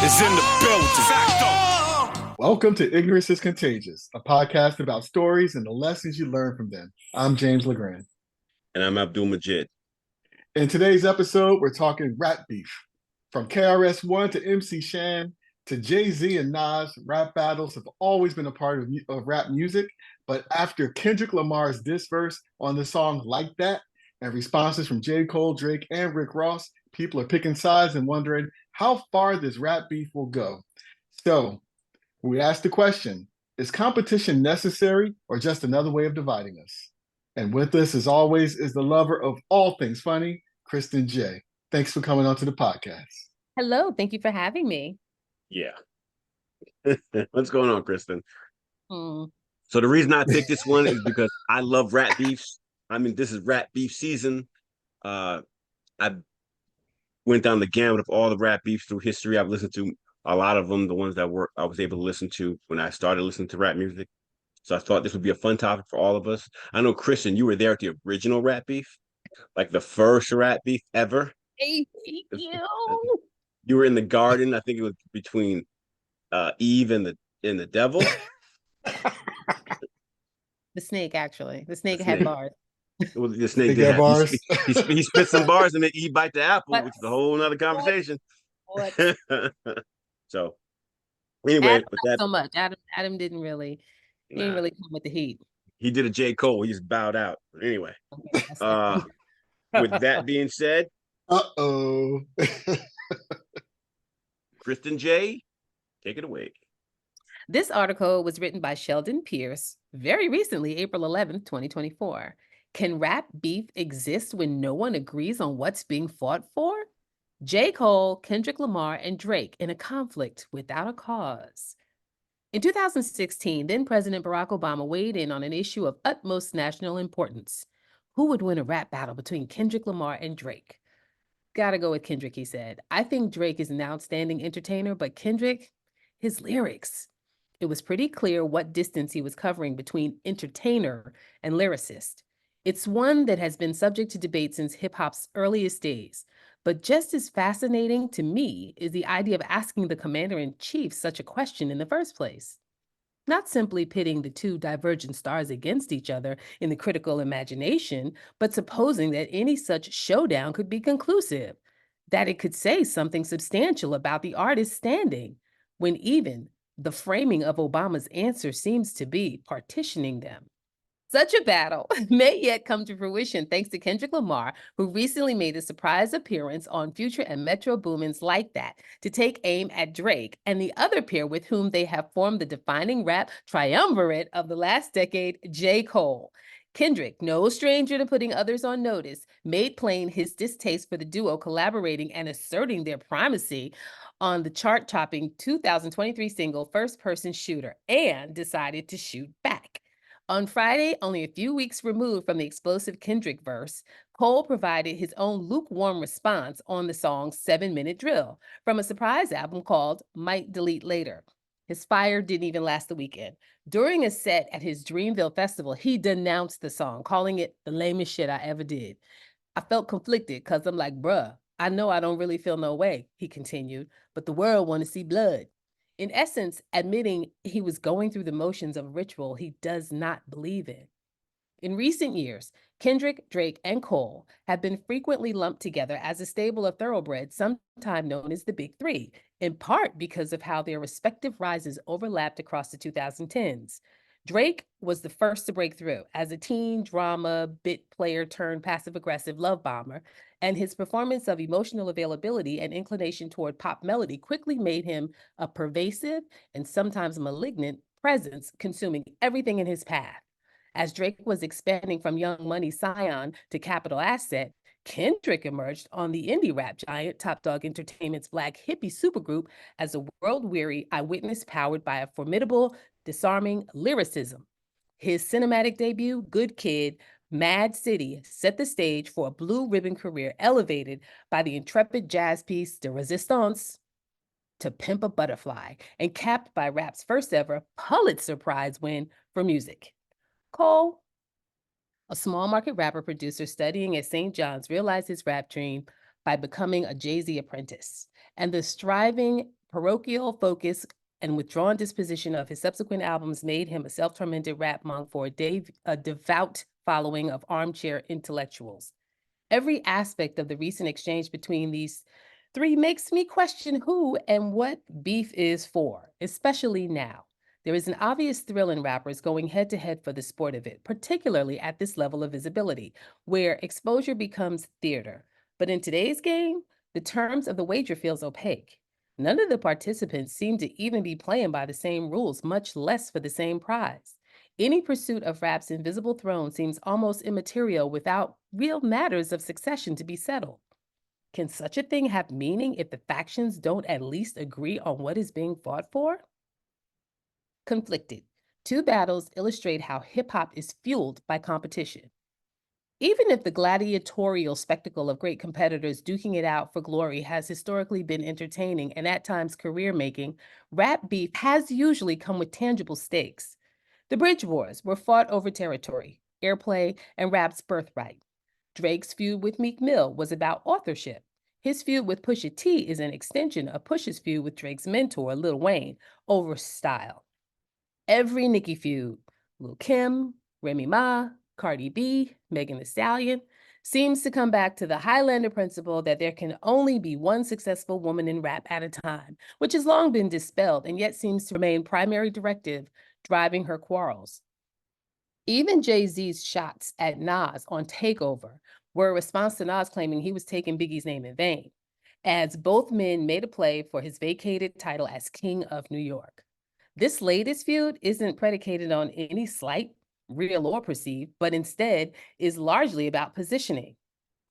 is in the building. Facto. Welcome to Ignorance Is Contagious, a podcast about stories and the lessons you learn from them. I'm James LeGrand. And I'm Abdul Majid. In today's episode, we're talking rap beef. From KRS-One to MC Shan to Jay Z and Nas, rap battles have always been a part of rap music. But after Kendrick Lamar's diss verse on the song Like That and responses from J. Cole, Drake, and Rick Ross, people are picking sides and wondering how far this rap beef will go. So we asked the question, is competition necessary or just another way of dividing us? And with us, as always, is the lover of all things funny, Kristen J. Thanks for coming on to the podcast. Hello, thank you for having me. Yeah. What's going on, Kristen? Hmm. So the reason I picked this one is because I love rap beefs. I mean, this is rap beef season. I went down the gamut of all the rap beefs through history. I've listened to a lot of them, the ones that I was able to listen to when I started listening to rap music. So I thought this would be a fun topic for all of us. I know, Christian, you were there at the original rap beef, like the first rap beef ever. Hey, you. You were in the garden. I think it was between Eve and the devil. The snake, actually. The snake had bars. Well, the snake did bars. He spit some bars and then Eve bite the apple, which is a whole other conversation. What? So anyway, Adam, with not that, so much. Adam didn't really come with the heat. he did a J. Cole. He just bowed out. But anyway, Okay, that's with that being said, Uh-oh. Kristen J, take it away. This article was written by Sheldon Pierce very recently, April 11th, 2024. Can rap beef exist when no one agrees on what's being fought for? J. Cole, Kendrick Lamar, and Drake in a conflict without a cause. In 2016, then President Barack Obama weighed in on an issue of utmost national importance. Who would win a rap battle between Kendrick Lamar and Drake? Gotta go with Kendrick, he said. I think Drake is an outstanding entertainer, but Kendrick, his lyrics. It was pretty clear what distance he was covering between entertainer and lyricist. It's one that has been subject to debate since hip-hop's earliest days. But just as fascinating to me is the idea of asking the commander-in-chief such a question in the first place. Not simply pitting the two divergent stars against each other in the critical imagination, but supposing that any such showdown could be conclusive, that it could say something substantial about the artist's standing, when even the framing of Obama's answer seems to be partitioning them. Such a battle may yet come to fruition thanks to Kendrick Lamar, who recently made a surprise appearance on Future and Metro Boomin's Like That to take aim at Drake and the other pair with whom they have formed the defining rap triumvirate of the last decade, J. Cole. Kendrick, no stranger to putting others on notice, made plain his distaste for the duo collaborating and asserting their primacy on the chart-topping 2023 single First Person Shooter and decided to shoot back. On Friday, only a few weeks removed from the explosive Kendrick verse, Cole provided his own lukewarm response on the song's 7-minute drill from a surprise album called Might Delete Later. His fire didn't even last the weekend. During a set at his Dreamville festival, he denounced the song, calling it the lamest shit I ever did. I felt conflicted because I'm like, bruh, I know I don't really feel no way, he continued, but the world want to see blood. In essence, admitting he was going through the motions of a ritual he does not believe in. In recent years, Kendrick, Drake, and Cole have been frequently lumped together as a stable of thoroughbreds, sometimes known as the Big Three, in part because of how their respective rises overlapped across the 2010s. Drake was the first to break through as a teen drama bit player turned passive-aggressive love bomber, and his performance of emotional availability and inclination toward pop melody quickly made him a pervasive and sometimes malignant presence, consuming everything in his path. As Drake was expanding from Young Money scion to capital asset, Kendrick emerged on the indie rap giant Top Dog Entertainment's Black hippie supergroup as a world-weary eyewitness powered by a formidable, disarming lyricism. His cinematic debut, Good Kid, Mad City, set the stage for a blue ribbon career elevated by the intrepid jazz piece De Resistance to Pimp a Butterfly, and capped by rap's first ever Pulitzer Prize win for music. Cole, a small market rapper producer studying at St. John's, realized his rap dream by becoming a Jay Z apprentice. And the striving parochial focus and withdrawn disposition of his subsequent albums made him a self-tormented rap monk for a devout following of armchair intellectuals. Every aspect of the recent exchange between these three makes me question who and what beef is for, especially now. There is an obvious thrill in rappers going head to head for the sport of it, particularly at this level of visibility, where exposure becomes theater. But in today's game, the terms of the wager feels opaque. None of the participants seem to even be playing by the same rules, much less for the same prize. Any pursuit of rap's invisible throne seems almost immaterial without real matters of succession to be settled. Can such a thing have meaning if the factions don't at least agree on what is being fought for? Conflicted. Two battles illustrate how hip hop is fueled by competition. Even if the gladiatorial spectacle of great competitors duking it out for glory has historically been entertaining and at times career making, rap beef has usually come with tangible stakes. The Bridge Wars were fought over territory, airplay, and rap's birthright. Drake's feud with Meek Mill was about authorship. His feud with Pusha T is an extension of Pusha's feud with Drake's mentor, Lil Wayne, over style. Every Nicki feud, Lil Kim, Remy Ma, Cardi B, Megan Thee Stallion, seems to come back to the Highlander principle that there can only be one successful woman in rap at a time, which has long been dispelled and yet seems to remain primary directive driving her quarrels. Even Jay Z's shots at Nas on Takeover were a response to Nas claiming he was taking Biggie's name in vain, as both men made a play for his vacated title as King of New York. This latest feud isn't predicated on any slight, real or perceived, but instead is largely about positioning.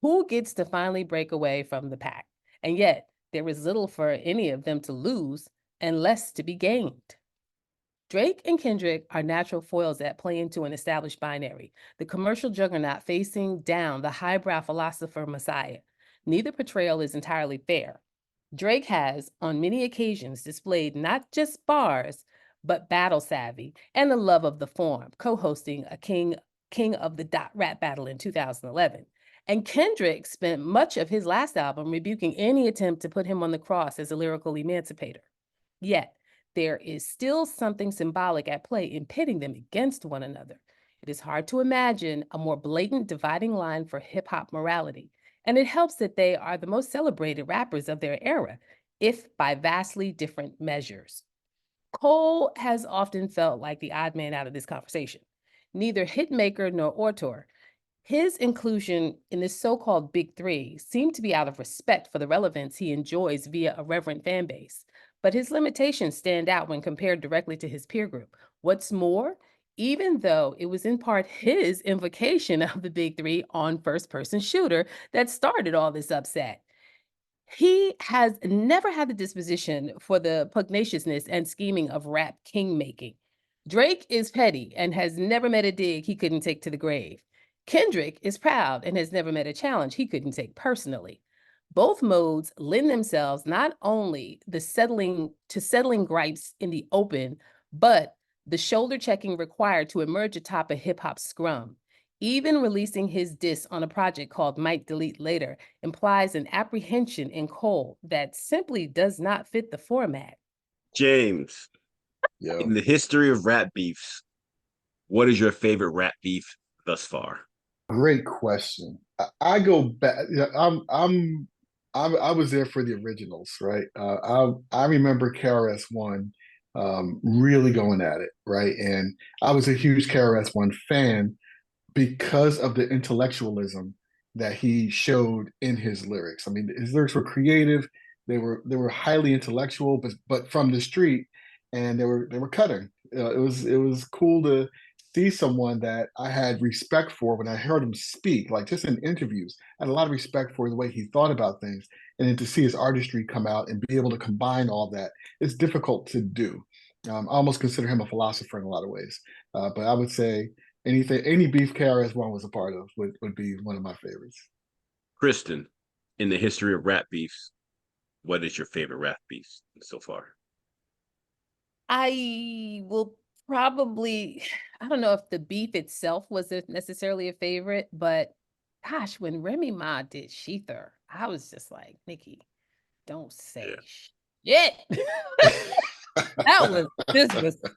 Who gets to finally break away from the pack? And yet, there is little for any of them to lose and less to be gained. Drake and Kendrick are natural foils that play into an established binary, the commercial juggernaut facing down the highbrow philosopher Messiah. Neither portrayal is entirely fair. Drake has, on many occasions, displayed not just bars, but battle savvy and a love of the form, co-hosting a King of the Dot rap battle in 2011. And Kendrick spent much of his last album rebuking any attempt to put him on the cross as a lyrical emancipator. Yet, there is still something symbolic at play in pitting them against one another. It is hard to imagine a more blatant dividing line for hip-hop morality, and it helps that they are the most celebrated rappers of their era, if by vastly different measures. Cole has often felt like the odd man out of this conversation. Neither hitmaker nor auteur, his inclusion in this so-called Big Three seemed to be out of respect for the relevance he enjoys via a reverent fan base. But his limitations stand out when compared directly to his peer group. What's more, even though it was in part his invocation of the Big Three on first-person shooter that started all this upset, he has never had the disposition for the pugnaciousness and scheming of rap king-making. Drake is petty and has never met a dig he couldn't take to the grave. Kendrick is proud and has never met a challenge he couldn't take personally. Both modes lend themselves not only to settling gripes in the open, but the shoulder checking required to emerge atop a hip-hop scrum. Even releasing his diss on a project called Might Delete Later implies an apprehension in Cole that simply does not fit the format. James, in the history of rap beefs, what is your favorite rap beef thus far? Great question. I go back. I was there for the originals, right? I remember KRS-One really going at it, right? And I was a huge KRS-One fan because of the intellectualism that he showed in his lyrics. I mean, his lyrics were creative. They were highly intellectual, but from the street, and they were cutting. It was cool to see someone that I had respect for when I heard him speak, like just in interviews. I had a lot of respect for the way he thought about things, and then to see his artistry come out and be able to combine all that, it's difficult to do. I almost consider him a philosopher in a lot of ways, but I would say any beef KRS-One was a part of would be one of my favorites. Kristen, in the history of rap beefs, what is your favorite rap beef so far? I will probably, I don't know if the beef itself was necessarily a favorite, but gosh, when Remy Ma did Sheether, I was just like, Nikki, don't say Yeah. shit. That was disrespectful.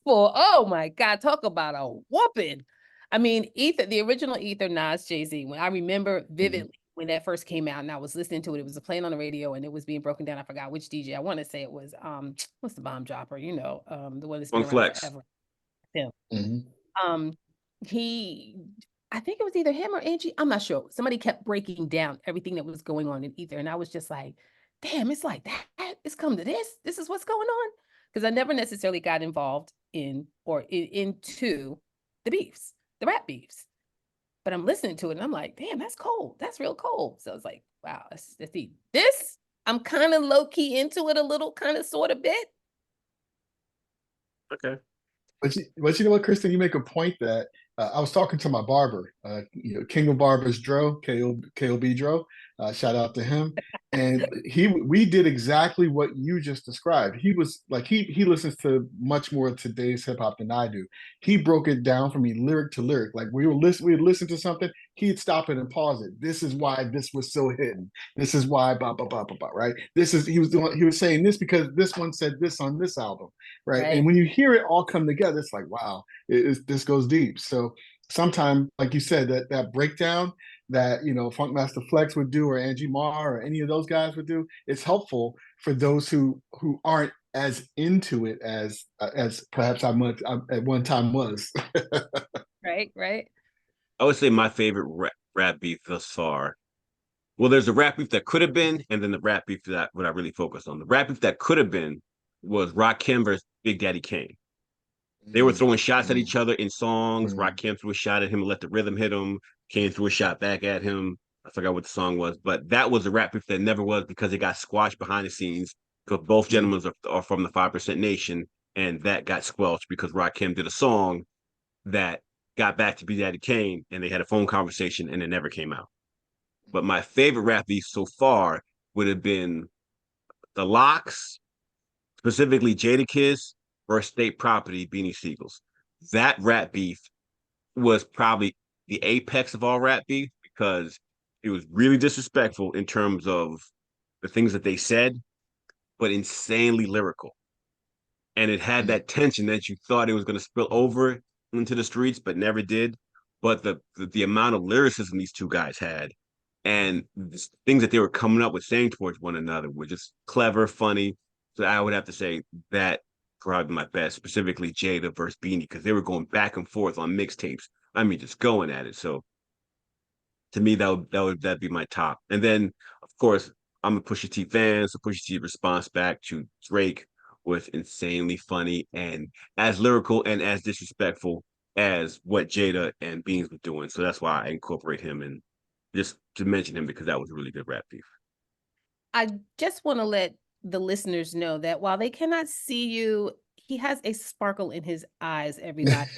Oh my God. Talk about a whooping. I mean, Ether, the original Ether, Nas, Jay Z, when I remember vividly when that first came out and I was listening to it, it was playing on the radio and it was being broken down. I forgot which DJ. I want to say it was what's the bomb dropper, the one that's been On around Flex. forever. Him. Mhm. He I think it was either him or Angie. I'm not sure. Somebody kept breaking down everything that was going on in Ether. And I was just like, damn, it's like that. It's come to this. This is what's going on. Because I never necessarily got involved into the beefs, the rap beefs. But I'm listening to it and I'm like, damn, that's cold. That's real cold. So it's like, wow, let's see. This, I'm kind of low-key into it a little, kind of sort of bit. Okay. But you know what, Kristen, you make a point that I was talking to my barber, King of Barbers Dro, KOB Dro. Shout out to him. And we did exactly what you just described. He was like he listens to much more of today's hip hop than I do. He broke it down for me lyric to lyric. Like we'd listen to something, he'd stop it and pause it. This is why this was so hidden. This is why blah blah blah blah blah. Right? He was saying this because this one said this on this album. Right? And when you hear it all come together, it's like wow, this goes deep. So sometimes, like you said, that breakdown that Funkmaster Flex would do or Angie Marr or any of those guys would do, it's helpful for those who aren't as into it as perhaps I at one time was. Right. I would say my favorite rap beef thus far. Well, there's the rap beef that could have been, and then the rap beef that what I really focused on. The rap beef that could have been was Rakim versus Big Daddy Kane. They were throwing shots at each other in songs. Rakim threw a shot at him and let the rhythm hit him. Kane threw a shot back at him. I forgot what the song was, but that was a rap beef that never was because it got squashed behind the scenes because both gentlemen are from the 5% Nation, and that got squelched because Rakim did a song that got back to Big Daddy Kane, and they had a phone conversation, and it never came out. But my favorite rap beef so far would have been the Locks, specifically Jadakiss versus State Property, Beanie Siegels. That rap beef was probably the apex of all rap beef because it was really disrespectful in terms of the things that they said, but insanely lyrical. And it had that tension that you thought it was going to spill over into the streets, but never did. But the amount of lyricism these two guys had and the things that they were coming up with saying towards one another were just clever, funny. So I would have to say that probably my best, specifically Jada versus Beanie, because they were going back and forth on mixtapes. I mean, just going at it. So to me, that'd be my top. And then, of course, I'm a Pusha T fan, so Pusha T response back to Drake was insanely funny and as lyrical and as disrespectful as what Jada and Beans were doing. So that's why I incorporate him and just to mention him because that was a really good rap beef. I just want to let the listeners know that while they cannot see you, he has a sparkle in his eyes every night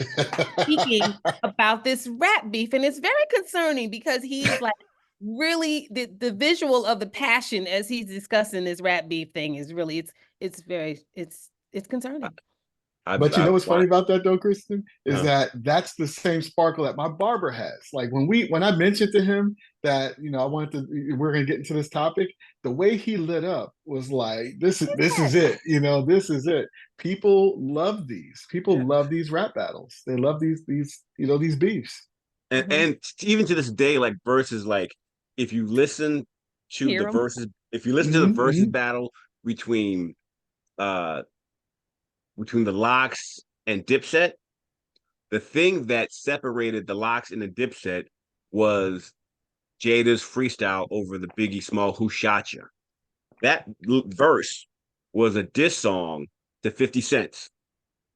speaking about this rap beef. And it's very concerning because he's like really the visual of the passion as he's discussing this rap beef thing is really it's concerning. But you know what's funny about that though, Kristen, is that's the same sparkle that my barber has. Like when I mentioned to him that we're gonna get into this topic, the way he lit up was like this is it. This is it. People love these. People love these rap battles. They love these beefs. And even to this day, like verses, like if you listen to the verses, if you listen to the verses battle between the Locks and Dipset, the thing that separated the Locks and the Dipset was Jada's freestyle over the Biggie Small Who Shot Ya. That verse was a diss song to 50 Cent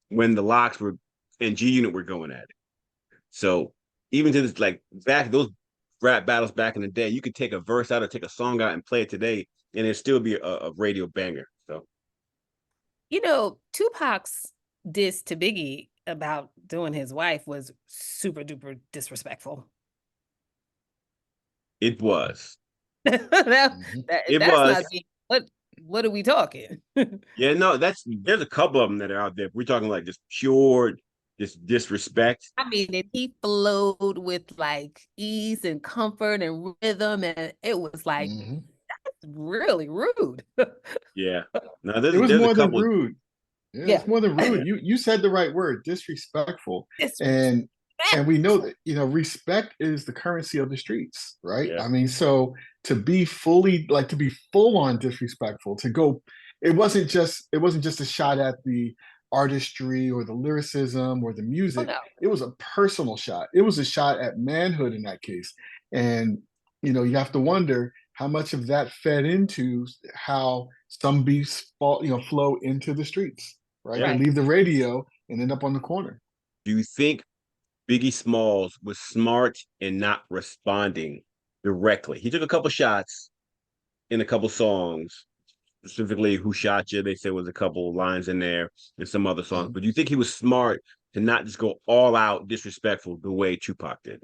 when the Locks were and G Unit were going at it. So even to this, like back those rap battles back in the day, you could take a verse out or take a song out and play it today, and it'd still be a radio banger. So. Tupac's diss to Biggie about doing his wife was super duper disrespectful. It was. It was. What are we talking? Yeah, no, there's a couple of them that are out there. We're talking like just pure disrespect. I mean, and he flowed with like ease and comfort and rhythm, and it was like really rude. Yeah. Now It was there's a more than couple. rude. Yeah, Yeah. it's more than rude. You said the right word, disrespectful. Disrespect. And we know that, respect is the currency of the streets, right? Yeah. I mean, so to be to be full on disrespectful, to go, it wasn't just a shot at the artistry or the lyricism or the Oh music. no. It was a personal shot. It was a shot at manhood in that case. And you have to wonder how much of that fed into how some beefs flow into the streets, right? Yeah. They Right. leave the radio and end up on the corner. Do you think Biggie Smalls was smart in not responding directly? He took a couple shots in a couple songs, specifically "Who Shot You." They said was a couple lines in there and some other songs. Mhm. But do you think he was smart to not just go all out disrespectful the way Tupac did?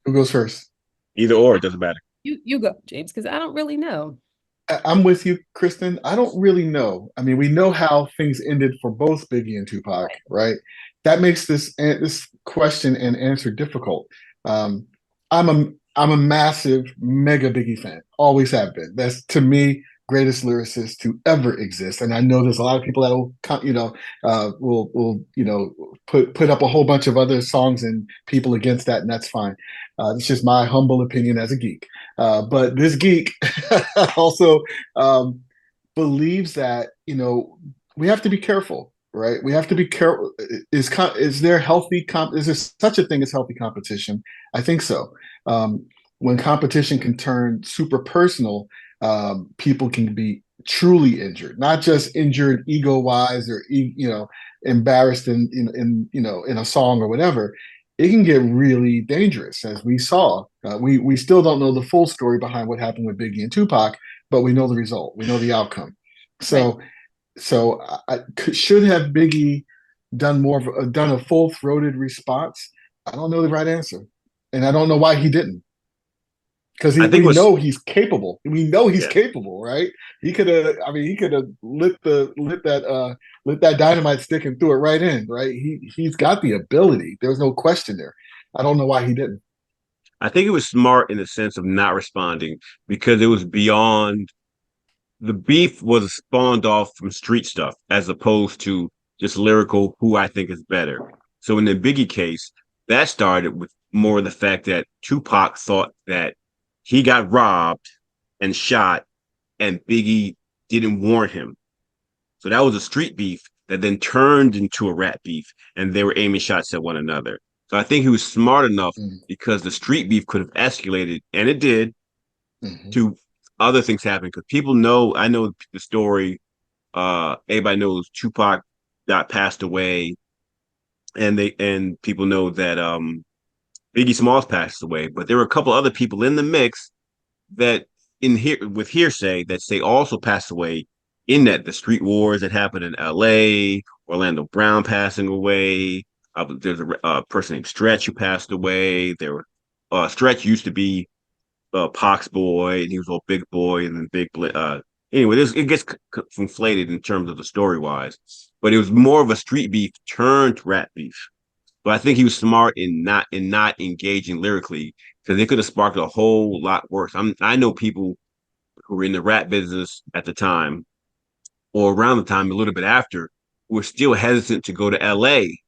Who goes first? Either or, it doesn't matter. You go, James, because I don't really know. I'm with you, Kristen. I don't really know. I mean, we know how things ended for both Biggie and Tupac, right? That makes this question and answer difficult. Um, I'm a massive, mega Biggie fan. Always have been. That's, to me, greatest lyricist to ever exist. And I know there's a lot of people that will put up a whole bunch of other songs and people against that, and that's fine. It's just my humble opinion as a geek. But this geek also believes that we have to be careful, right? We have to be careful. Is there is there such a thing as healthy competition? I think so. When competition can turn super personal, people can be truly injured, not just injured ego wise or embarrassed in a song or whatever. It can get really dangerous, as we saw. We still don't know the full story behind what happened with Biggie and Tupac, but we know the result. We know the outcome. Right. So should have Biggie done a full throated response? I don't know the right answer, and I don't know why he didn't. Because I think it we was know he's capable. We know he's yeah. capable, right? He could have. I mean, he could have lit that dynamite stick and threw it right in, right? He's got the ability. There's no question there. I don't know why he didn't. I think it was smart in the sense of not responding because it was beyond the beef was spawned off from street stuff as opposed to just lyrical who I think is better. So in the Biggie case, that started with more of the fact that Tupac thought that he got robbed and shot and Biggie didn't warn him. So that was a street beef that then turned into a rap beef and they were aiming shots at one another. So I think he was smart enough because the street beef could have escalated, and it did, Mm-hmm. to other things happen. Because people know, I know the story. Everybody knows Tupac got passed away, and people know that Biggie Smalls passed away. But there were a couple other people in the mix that in here with hearsay that say also passed away in that the street wars that happened in L.A., Orlando Brown passing away. There's a person named Stretch who passed away. Stretch used to be Pac's boy, and he was all big boy, and then anyway, it gets conflated in terms of the story wise, but it was more of a street beef turned rap beef. But I think he was smart in not engaging lyrically because it could have sparked a whole lot worse. I know people who were in the rap business at the time or around the time, a little bit after, who were still hesitant to go to L.A.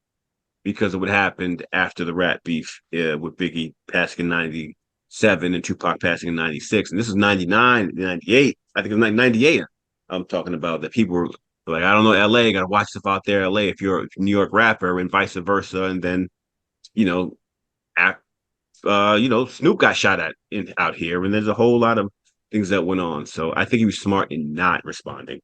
because of what happened after the rap beef with Biggie passing in 97 and Tupac passing in 96. And this is 99, 98. I think it was 98 I'm talking about that people were like, I don't know, LA, got to watch stuff out there, LA, if you're a New York rapper and vice versa. And then, you know, Snoop got shot at out here. And there's a whole lot of things that went on. So I think he was smart in not responding.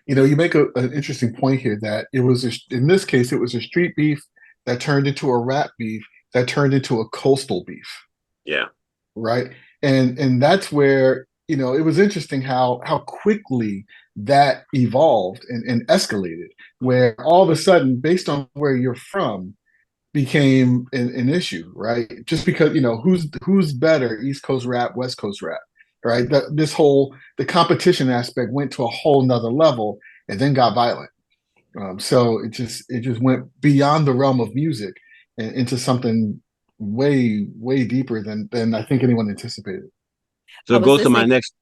You make an interesting point here that in this case, it was a street beef that turned into a rap beef that turned into a coastal beef. Yeah. Right. And that's where, it was interesting how quickly that evolved and escalated, where all of a sudden, based on where you're from, became an issue, right? Just because, who's better, East Coast rap, West Coast rap, right? The competition aspect went to a whole nother level and then got violent. So it just went beyond the realm of music and into something way, way deeper than I think anyone anticipated. So I it was goes to my listening. next.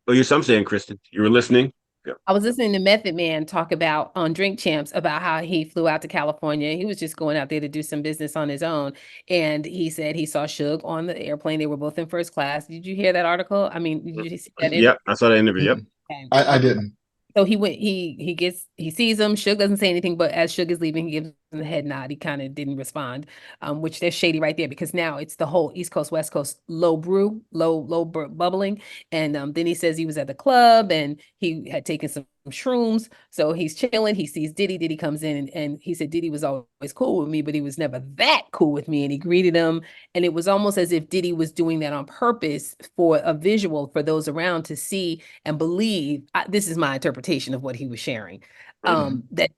Oh, you're some saying, Kristen. You were listening? Yeah. I was listening to Method Man talk about on Drink Champs about how he flew out to California. He was just going out there to do some business on his own. And he said he saw Suge on the airplane. They were both in first class. Did you hear that article? I mean, did you see that? Yep, I saw that interview. Yep. I didn't. So he sees him. Suge doesn't say anything, but as Suge is leaving, he gives him the head nod. He kind of didn't respond, which they're shady right there because now it's the whole East Coast, West Coast low bubbling. And then he says he was at the club and he had taken some shrooms. So he's chilling. He sees Diddy. Diddy comes in and he said Diddy was always cool with me, but he was never that cool with me. And he greeted him. And it was almost as if Diddy was doing that on purpose for a visual for those around to see and believe. This is my interpretation of what he was sharing. That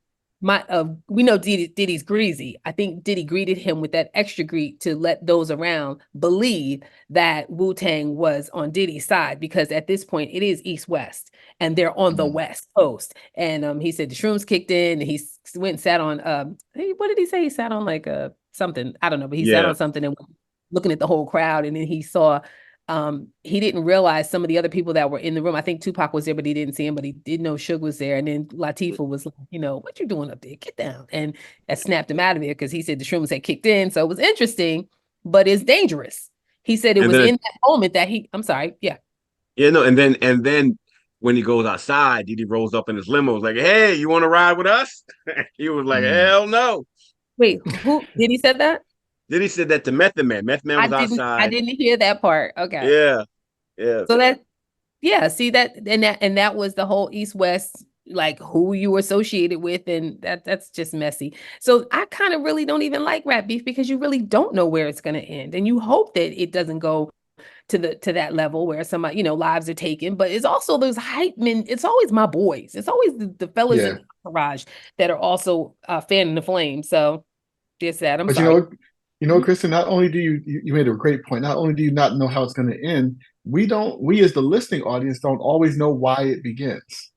we know Diddy's greasy. I think Diddy greeted him with that extra greet to let those around believe that Wu-Tang was on Diddy's side, because at this point it is East-West and they're on the West Coast. And he said the shrooms kicked in and he went and sat on what did he say? He sat on like something. I don't know, but he sat on something and looking at the whole crowd, and then he saw he didn't realize some of the other people that were in the room. I think Tupac was there, but he didn't see him, but he did know Suge was there. And then Latifah was like, what you doing up there? Get down. And that snapped him out of there because he said the shrooms had kicked in. So it was interesting, but it's dangerous. He said it was in that moment that I'm sorry. Yeah. Yeah, no. And then when he goes outside, Diddy rolls up in his limo. Was like, hey, you want to ride with us? He was like, hell no. Wait, who did he said that? Then he said that to Method Man. Method Man was outside. I didn't hear that part. Okay. Yeah. So see that, and that was the whole East-West, like who you were associated with, and that's just messy. So I kind of really don't even like rap beef because you really don't know where it's going to end, and you hope that it doesn't go to that level where somebody, lives are taken. But it's also those hype men. It's always my boys. It's always the fellas in the garage that are also fanning the flame. So just that. I'm sorry. Kristen, not only do you made a great point, not only do you not know how it's going to end, we as the listening audience don't always know why it begins.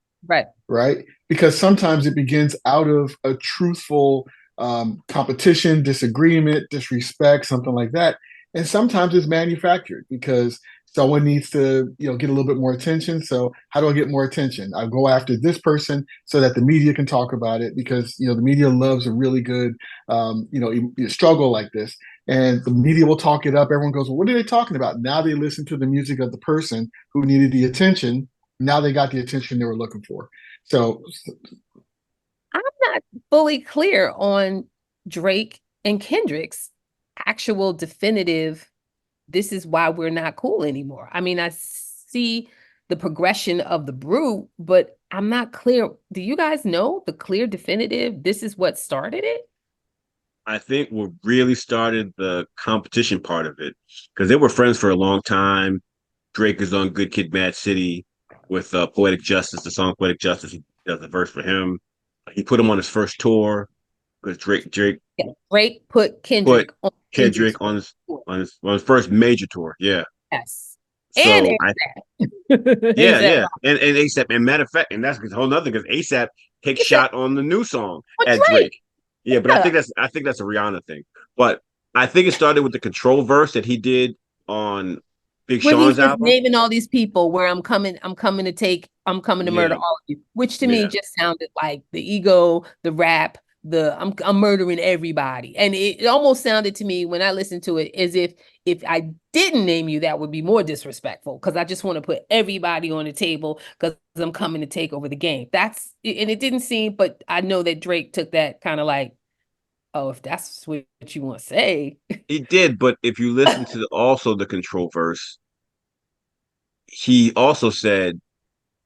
Right? Because sometimes it begins out of a truthful competition, disagreement, disrespect, something like that. And sometimes it's manufactured because someone needs to, get a little bit more attention. So how do I get more attention? I go after this person so that the media can talk about it because, the media loves a really good, struggle like this. And the media will talk it up. Everyone goes, well, what are they talking about? Now they listen to the music of the person who needed the attention. Now they got the attention they were looking for. So I'm not fully clear on Drake and Kendrick's actual definitive, this is why we're not cool anymore. I mean, I see the progression of the brew, but I'm not clear. Do you guys know the clear definitive, this is what started it? I think what really started the competition part of it, because they were friends for a long time. Drake is on Good Kid, Mad City with Poetic Justice, the song Poetic Justice. He does the verse for him. He put him on his first tour because Drake put Kendrick on his first major tour. Yeah. Yes. So and yeah. And ASAP. And matter of fact, and that's a whole nother because ASAP takes shot on the new song at Drake. Yeah, but I think that's a Rihanna thing. But I think it started with the Control verse that he did on Big Sean's album. Naming all these people where I'm coming to murder all of you, which to me just sounded like the ego, the rap, I'm murdering everybody. And it almost sounded to me when I listened to it as if I didn't name you, that would be more disrespectful because I just want to put everybody on the table because I'm coming to take over the game. And it didn't seem, but I know that Drake took that kind of like, oh, if that's what you want to say. He did, but if you listen to also the Control verse, he also said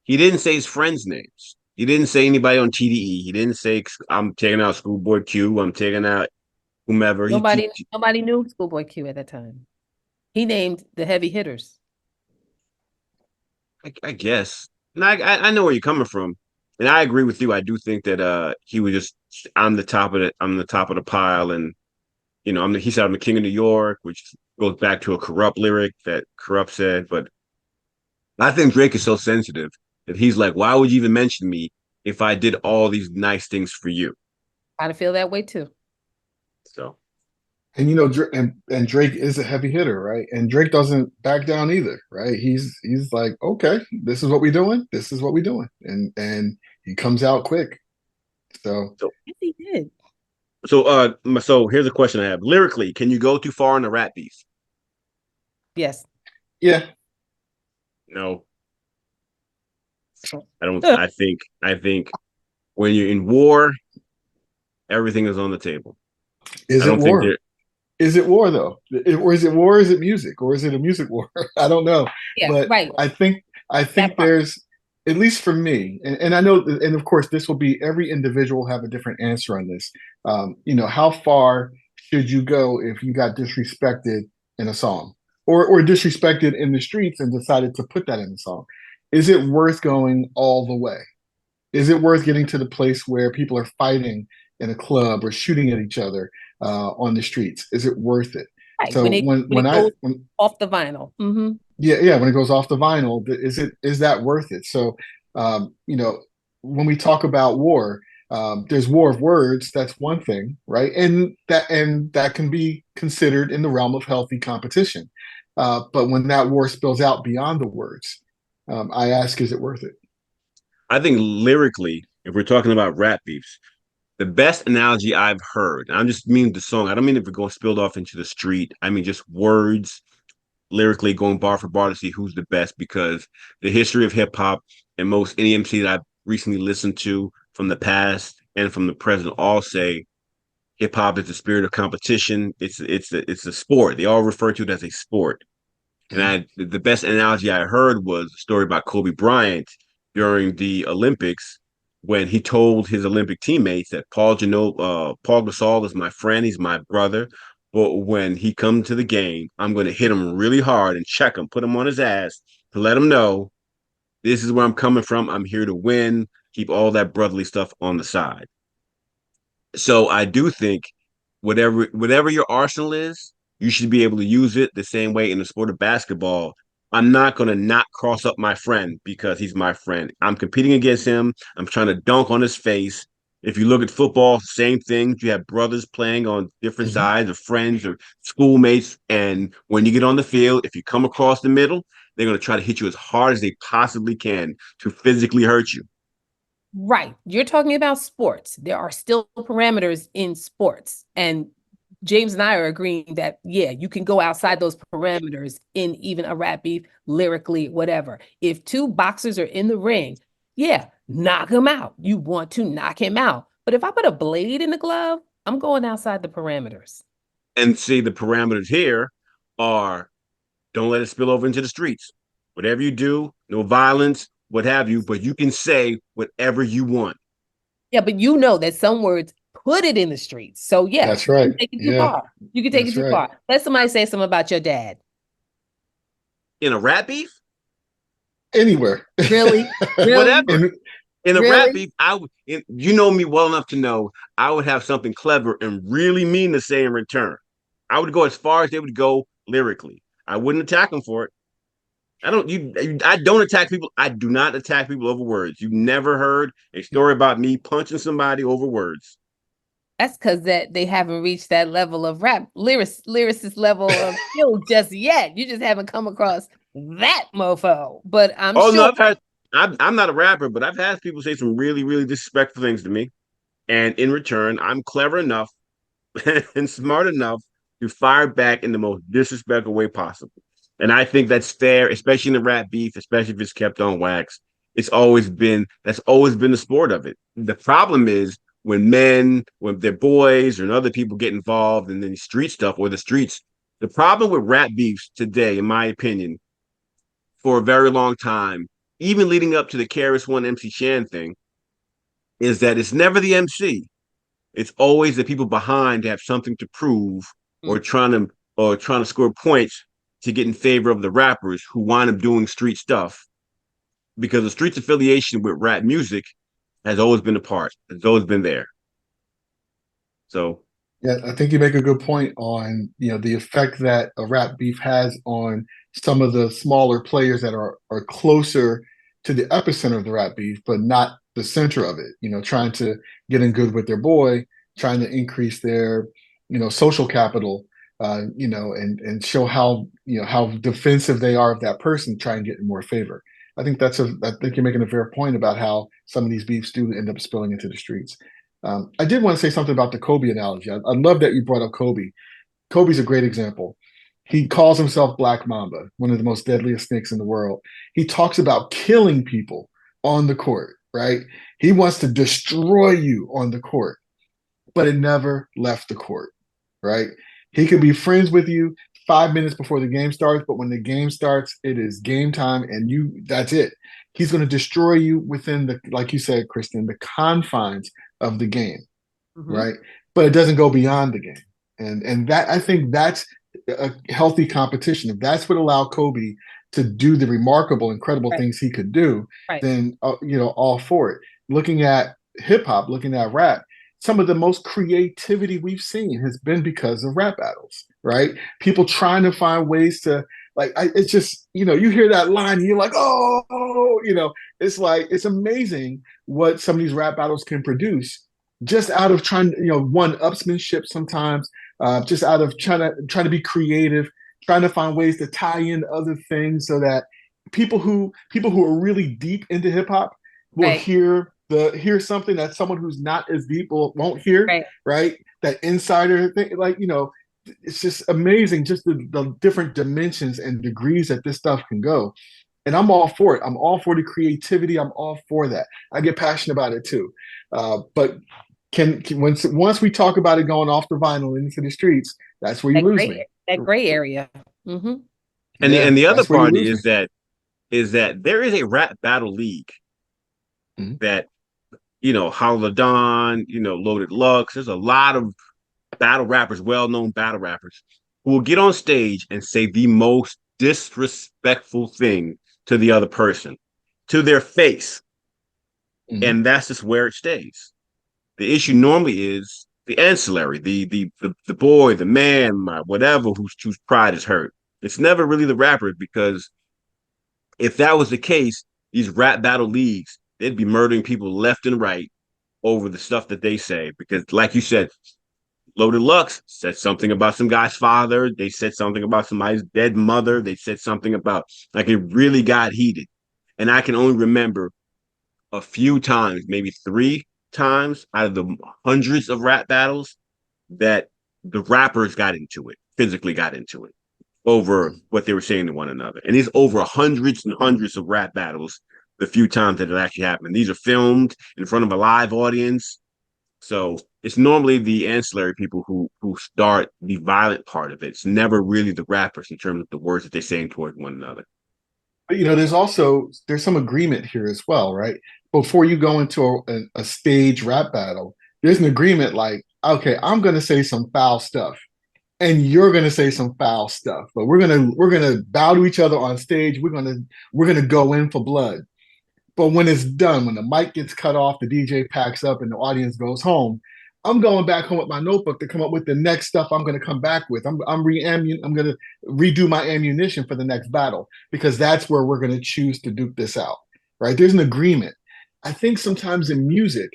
he didn't say his friends' names. He didn't say anybody on TDE. He didn't say I'm taking out Schoolboy Q. I'm taking out whomever. Nobody knew Schoolboy Q at that time. He named the heavy hitters. I guess. And I know where you're coming from, and I agree with you. I do think that he was just I'm the top of the pile, and he said I'm the king of New York, which goes back to a Corrupt lyric that Corrupt said. But I think Drake is so sensitive that he's like, why would you even mention me if I did all these nice things for you? I feel that way too. So And and Drake is a heavy hitter, right? And Drake doesn't back down either, right? He's like, okay, this is what we're doing. This is what we're doing, and he comes out quick. So So Yes, he did. so here's a question I have. Lyrically, can you go too far in a rap beef? Yes. yeah, No, I don't. I think when you're in war, everything is on the table. is I it don't think war? there. Is it war though? Or is it war? Or is it music? Or is it a music war? I don't know. Yeah, But right. I That think part. there's, at least for me, and I know, and of course, this will be, every individual will have a different answer on this. How far should you go if you got disrespected in a song, or disrespected in the streets and decided to put that in the song? Is it worth going all the way? Is it worth getting to the place where people are fighting in a club or shooting at each other on the streets? Is it worth it? Right. So When it goes off the vinyl. Hmm. yeah, when it goes off the vinyl, is that worth it? So when we talk about war, there's war of words. That's one thing, right? And that can be considered in the realm of healthy competition. But when that war spills out beyond the words, I ask, is it worth it? I think lyrically, if we're talking about rap beefs, the best analogy I've heard, and I just mean the song. I don't mean if it goes spilled off into the street. I mean just words lyrically going bar for bar to see who's the best, because the history of hip hop and most any MC that I've recently listened to from the past and from the present all say hip hop is the spirit of competition. It's a sport. They all refer to it as a sport. And the best analogy I heard was a story about Kobe Bryant during the Olympics when he told his Olympic teammates that Paul Gasol is my friend, he's my brother. But when he comes to the game, I'm going to hit him really hard and check him, put him on his ass to let him know this is where I'm coming from. I'm here to win. Keep all that brotherly stuff on the side. So I do think whatever your arsenal is, you should be able to use it the same way in the sport of basketball. I'm not going to not cross up my friend because he's my friend. I'm competing against him. I'm trying to dunk on his face. If you look at football, same thing. You have brothers playing on different Mhm. sides, or friends or schoolmates. And when you get on the field, if you come across the middle, they're going to try to hit you as hard as they possibly can to physically hurt you. Right. You're talking about sports. There are still parameters in sports. And James and I are agreeing that, yeah, you can go outside those parameters in even a rap beef, lyrically, whatever. If two boxers are in the ring, yeah, knock him out. You want to knock him out. But if I put a blade in the glove, I'm going outside the parameters. And see, the parameters here are don't let it spill over into the streets. Whatever you do, no violence, what have you, but you can say whatever you want. Yeah, but you know that some words put it in the streets. So yeah, That's right. you can take it too Yeah, far. You can take it that's too right. far. Let somebody say something about your dad. In a rap beef, Anywhere. Really? Really? whatever. And In a rap Really? beef, you know me well enough to know I would have something clever and really mean to say in return. I would go as far as they would go lyrically. I wouldn't attack them for it. I don't attack people. I do not attack people over words. You never heard a story about me punching somebody over words. That's because that they haven't reached that level of lyricist level of skill just yet. You just haven't come across that mofo. But I'm Oh no, sure. I'm not a rapper, but I've had people say some really, really disrespectful things to me. And in return, I'm clever enough and smart enough to fire back in the most disrespectful way possible. And I think that's fair, especially in the rap beef, especially if it's kept on wax. That's always been the sport of it. The problem is when their boys or other people get involved in the street stuff or the streets. The problem with rap beefs today, in my opinion, for a very long time, even leading up to the KRS One MC Shan thing, is that it's never the MC. It's always the people behind to have something to prove or Mm. trying to score points to get in favor of the rappers who wind up doing street stuff. Because the streets affiliation with rap music has always been a part. It's always been there. So yeah, I think you make a good point on, the effect that a rap beef has on some of the smaller players that are closer to the epicenter of the rap beef, but not the center of it. Trying to get in good with their boy, trying to increase their social capital, and show how how defensive they are of that person, try and get in more favor. I think you're making a fair point about how some of these beefs do end up spilling into the streets. I did want to say something about the Kobe analogy. I love that you brought up Kobe. Kobe's a great example. He calls himself Black Mamba, one of the most deadliest snakes in the world. He talks about killing people on the court, right? He wants to destroy you on the court, but it never left the court, right? He could be friends with you 5 minutes before the game starts, but when the game starts, it is game time, and that's it. He's going to destroy you within like you said, Kristen, the confines of the game, right? But it doesn't go beyond the game. And that, I think that's a healthy competition. If that's what allowed Kobe to do the remarkable, incredible things he could do, then all for it. Looking at hip hop, looking at rap, some of the most creativity we've seen has been because of rap battles, right? People trying to find ways to it's just, you hear that line and you're like, oh, it's like, it's amazing what some of these rap battles can produce just out of trying, one-upsmanship sometimes, just out of trying to be creative, trying to find ways to tie in other things so that people who are really deep into hip hop will hear something that someone who's not as deep won't hear, right? That insider thing, it's just amazing, just the different dimensions and degrees that this stuff can go. And I'm all for it. I'm all for the creativity. I'm all for that. I get passionate about it too. But once we talk about it going off the vinyl into the streets, that's where you lose me. That gray area. Mm-hmm. And the other part is that there is a rap battle league that, Holla Don, Loaded Lux. There's a lot of battle rappers, well-known battle rappers, who will get on stage and say the most disrespectful thing to the other person, to their face. And that's just where it stays. The issue normally is the ancillary, the boy, the man, whatever, whose pride is hurt. It's never really the rapper, because if that was the case, these rap battle leagues, they'd be murdering people left and right over the stuff that they say. Because like you said, Loaded Lux said something about some guy's father. They said something about somebody's dead mother. They said something about, it really got heated. And I can only remember a few times, maybe 3 times out of the hundreds of rap battles, that the rappers got into it, physically got into it over what they were saying to one another. And it's over hundreds and hundreds of rap battles, the few times that it actually happened. These are filmed in front of a live audience. So it's normally the ancillary people who start the violent part of it. It's never really the rappers in terms of the words that they're saying toward one another. But there's some agreement here as well, right? Before you go into a stage rap battle, there's an agreement like, okay, I'm going to say some foul stuff, and you're going to say some foul stuff, but we're gonna bow to each other on stage. We're gonna go in for blood. But when it's done, when the mic gets cut off, the DJ packs up, and the audience goes home, I'm going back home with my notebook to come up with the next stuff I'm going to come back with. I'm going to redo my ammunition for the next battle, because that's where we're going to choose to duke this out, right? There's an agreement. I think sometimes in music,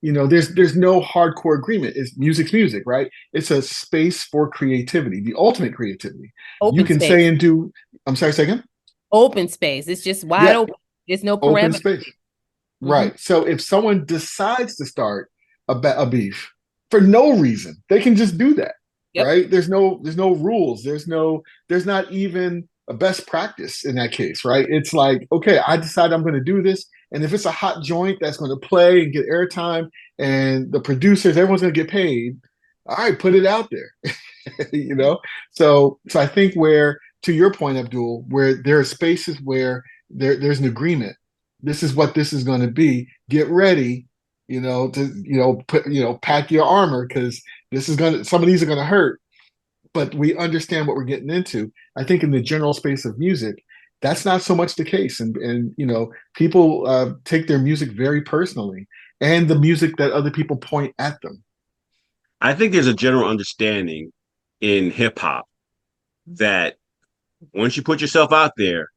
there's no hardcore agreement. Music's music, right? It's a space for creativity, the ultimate creativity. You can say and do. I'm sorry, say again. Open space. It's just wide open. There's no parameter. Open space. Right. So if someone decides to start a beef for no reason, they can just do that. Right? There's no rules. There's not even a best practice in that case, right? It's like, okay, I decide I'm going to do this, and if it's a hot joint that's going to play and get airtime, and the producers, everyone's going to get paid, all right, put it out there. So I think, where, to your point, Abdul, where there are spaces where there's an agreement. This is what this is going to be. Get ready, pack your armor, because some of these are going to hurt, but we understand what we're getting into. I think in the general space of music, that's not so much the case. And people take their music very personally, and the music that other people point at them. I think there's a general understanding in hip hop that once you put yourself out there,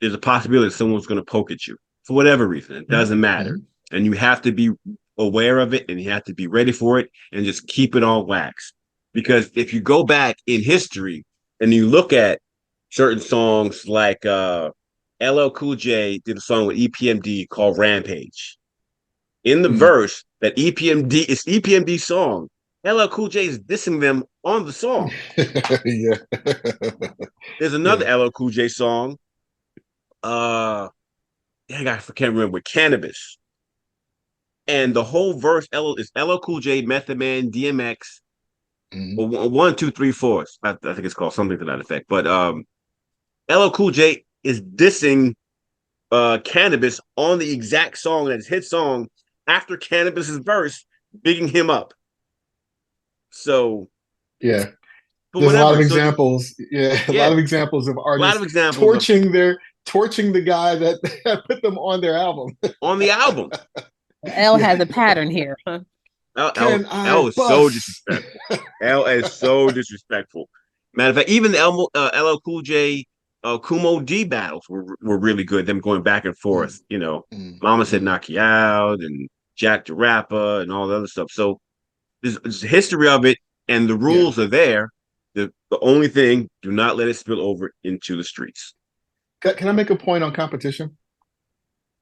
there's a possibility that someone's going to poke at you for whatever reason. It doesn't matter. And you have to be aware of it, and you have to be ready for it, and just keep it on wax. because if you go back in history and you look at certain songs like LL Cool J did a song with EPMD called Rampage. In the verse that it's EPMD song, LL Cool J is dissing them on the song. Yeah. There's another LL Cool J song. I can't remember, with Cannabis. And the whole verse is LL Cool J, Method Man, DMX, or 1, 2, 3, 4. I think it's called something to that effect. But LL Cool J is dissing Cannabis on the exact song, that is his song, after Cannabis's verse, bigging him up. So yeah, there's a lot of examples. A lot of examples of artists torching the guy that put them on their album. On the album. L has a pattern here, huh? L is so disrespectful. L is so disrespectful. Matter of fact, even the LL Cool J Kumo D battles were really good. Them going back and forth, Mama Said Knock You Out and Jack the Rapper and all the other stuff. So there's a history of it, and the rules are there. The only thing, do not let it spill over into the streets. Can I make a point on competition?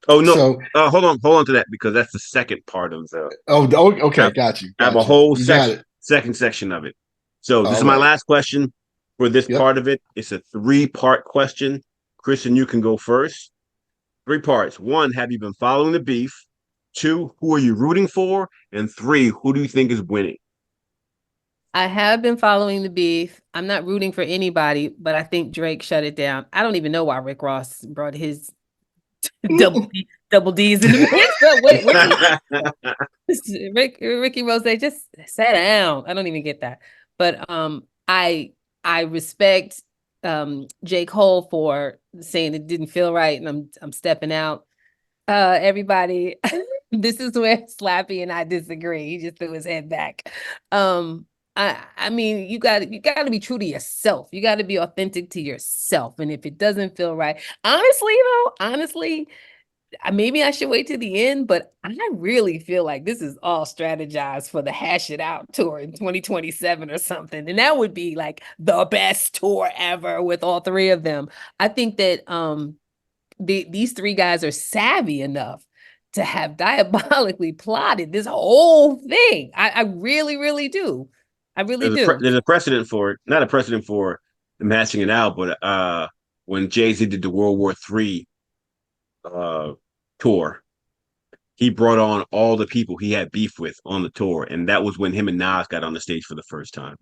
Oh no! So, hold on to that, because that's the second part of the. Okay, got you. I have a whole second section of it. So this is my last question for this part of it. It's a 3-part question. Christian, you can go first. 3 parts. 1, have you been following the beef? 2, who are you rooting for? And 3, who do you think is winning? I have been following the beef. I'm not rooting for anybody, but I think Drake shut it down. I don't even know why Rick Ross brought his double D's in the mix. Ricky Rose, just sat down. I don't even get that. But I respect J. Cole for saying it didn't feel right, and I'm stepping out. Everybody, this is where Slappy and I disagree. He just threw his head back. I mean, you got to be true to yourself. You got to be authentic to yourself. And if it doesn't feel right, honestly, maybe I should wait to the end, but I really feel like this is all strategized for the Hash It Out tour in 2027 or something. And that would be like the best tour ever with all 3 of them. I think that these 3 guys are savvy enough to have diabolically plotted this whole thing. I really, really do. I really do. There's a precedent for it. Not a precedent for them hashing it out, but when Jay Z did the World War III tour, he brought on all the people he had beef with on the tour, and that was when him and Nas got on the stage for the first time.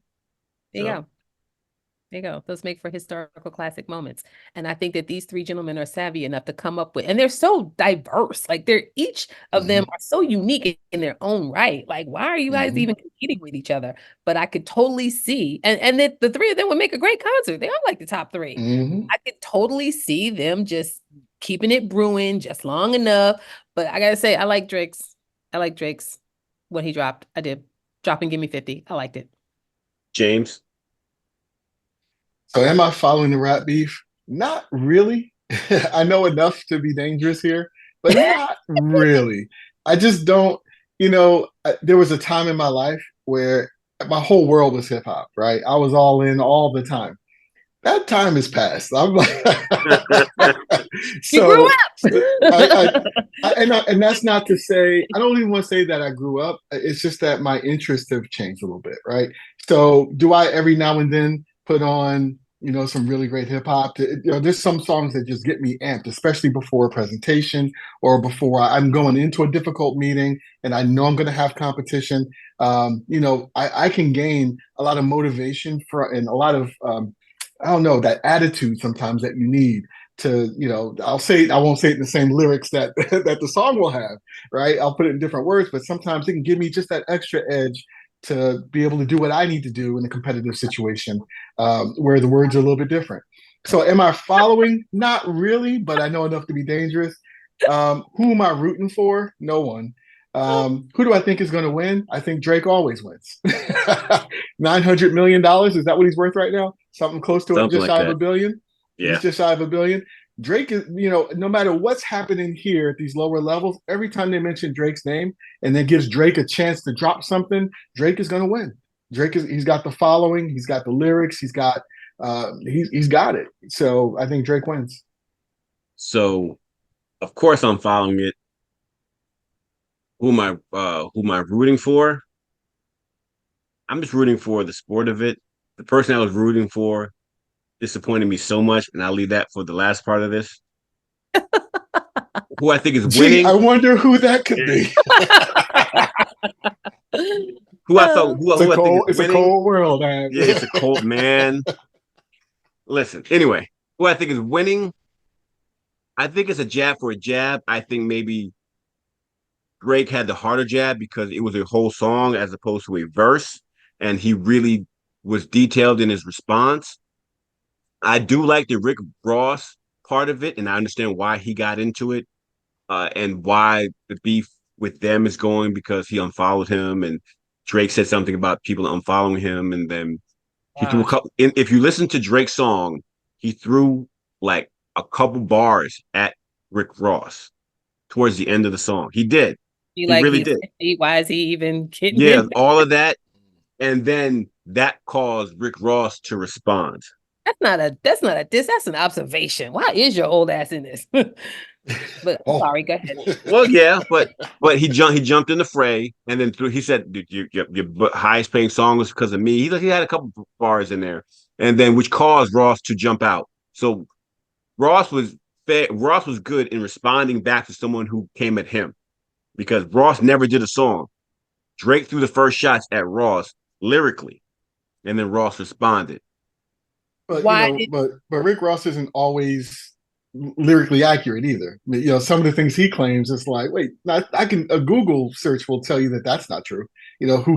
There you go. There you go. Those make for historical classic moments. And I think that these 3 gentlemen are savvy enough to come up with, and they're so diverse. Like each of them are so unique in their own right. Like, why are you guys even competing with each other? But I could totally see, and that the 3 of them would make a great concert. They are like the top 3. I could totally see them just keeping it brewing just long enough. But I gotta say, I like Drake's when he dropped. I did. Drop and Give Me 50. I liked it. James? So am I following the rap beef? Not really. I know enough to be dangerous here, but not really. I just don't, there was a time in my life where my whole world was hip hop, right? I was all in all the time. That time has passed. I'm like, you grew up. And that's not to say, I don't even want to say that I grew up. It's just that my interests have changed a little bit, right? So do I every now and then put on, some really great hip hop? There's some songs that just get me amped, especially before a presentation or before I'm going into a difficult meeting and I know I'm going to have competition. I can gain a lot of motivation and a lot of, that attitude sometimes that you need to, I won't say it in the same lyrics that that the song will have, right? I'll put it in different words, but sometimes it can give me just that extra edge to be able to do what I need to do in a competitive situation where the words are a little bit different. So am I following? Not really, but I know enough to be dangerous. Who am I rooting for? No one. Who do I think is going to win? I think Drake always wins. $900 million. Is that what he's worth right now? Something close to it, just shy of $1 billion. Yeah. He's just shy of $1 billion. Drake is, no matter what's happening here at these lower levels, every time they mention Drake's name and then gives Drake a chance to drop something, Drake is going to win. He's got the following, he's got the lyrics, he's got it. So I think Drake wins. So, of course, I'm following it. Who am I rooting for? I'm just rooting for the sport of it. The person I was rooting for disappointed me so much, and I'll leave that for the last part of this. Who I think is winning. I wonder who that could be. Who I thought who I think is winning. It's a cold world, man. Yeah, it's a cold man. Listen, anyway, who I think is winning, I think it's a jab for a jab. I think maybe Drake had the harder jab because it was a whole song as opposed to a verse, and he really was detailed in his response. I do like the Rick Ross part of it, and I understand why he got into it, and why the beef with them is going, because he unfollowed him, and Drake said something about people unfollowing him, and then he threw a couple. If you listen to Drake's song, he threw like a couple bars at Rick Ross towards the end of the song. He did. He really did. 50. Why is he even kidding? Yeah, all of that, and then that caused Rick Ross to respond. That's not a diss. That's an observation. Why is your old ass in this? But sorry, go ahead. Well, yeah, but he jumped in the fray, and then he said, your highest paying song was because of me. He had a couple bars in there, and then which caused Ross to jump out. So Ross was good in responding back to someone who came at him, because Ross never did a song. Drake threw the first shots at Ross lyrically, and then Ross responded. But but Rick Ross isn't always lyrically accurate either. Some of the things he claims, it's like, wait, a Google search will tell you that that's not true. Who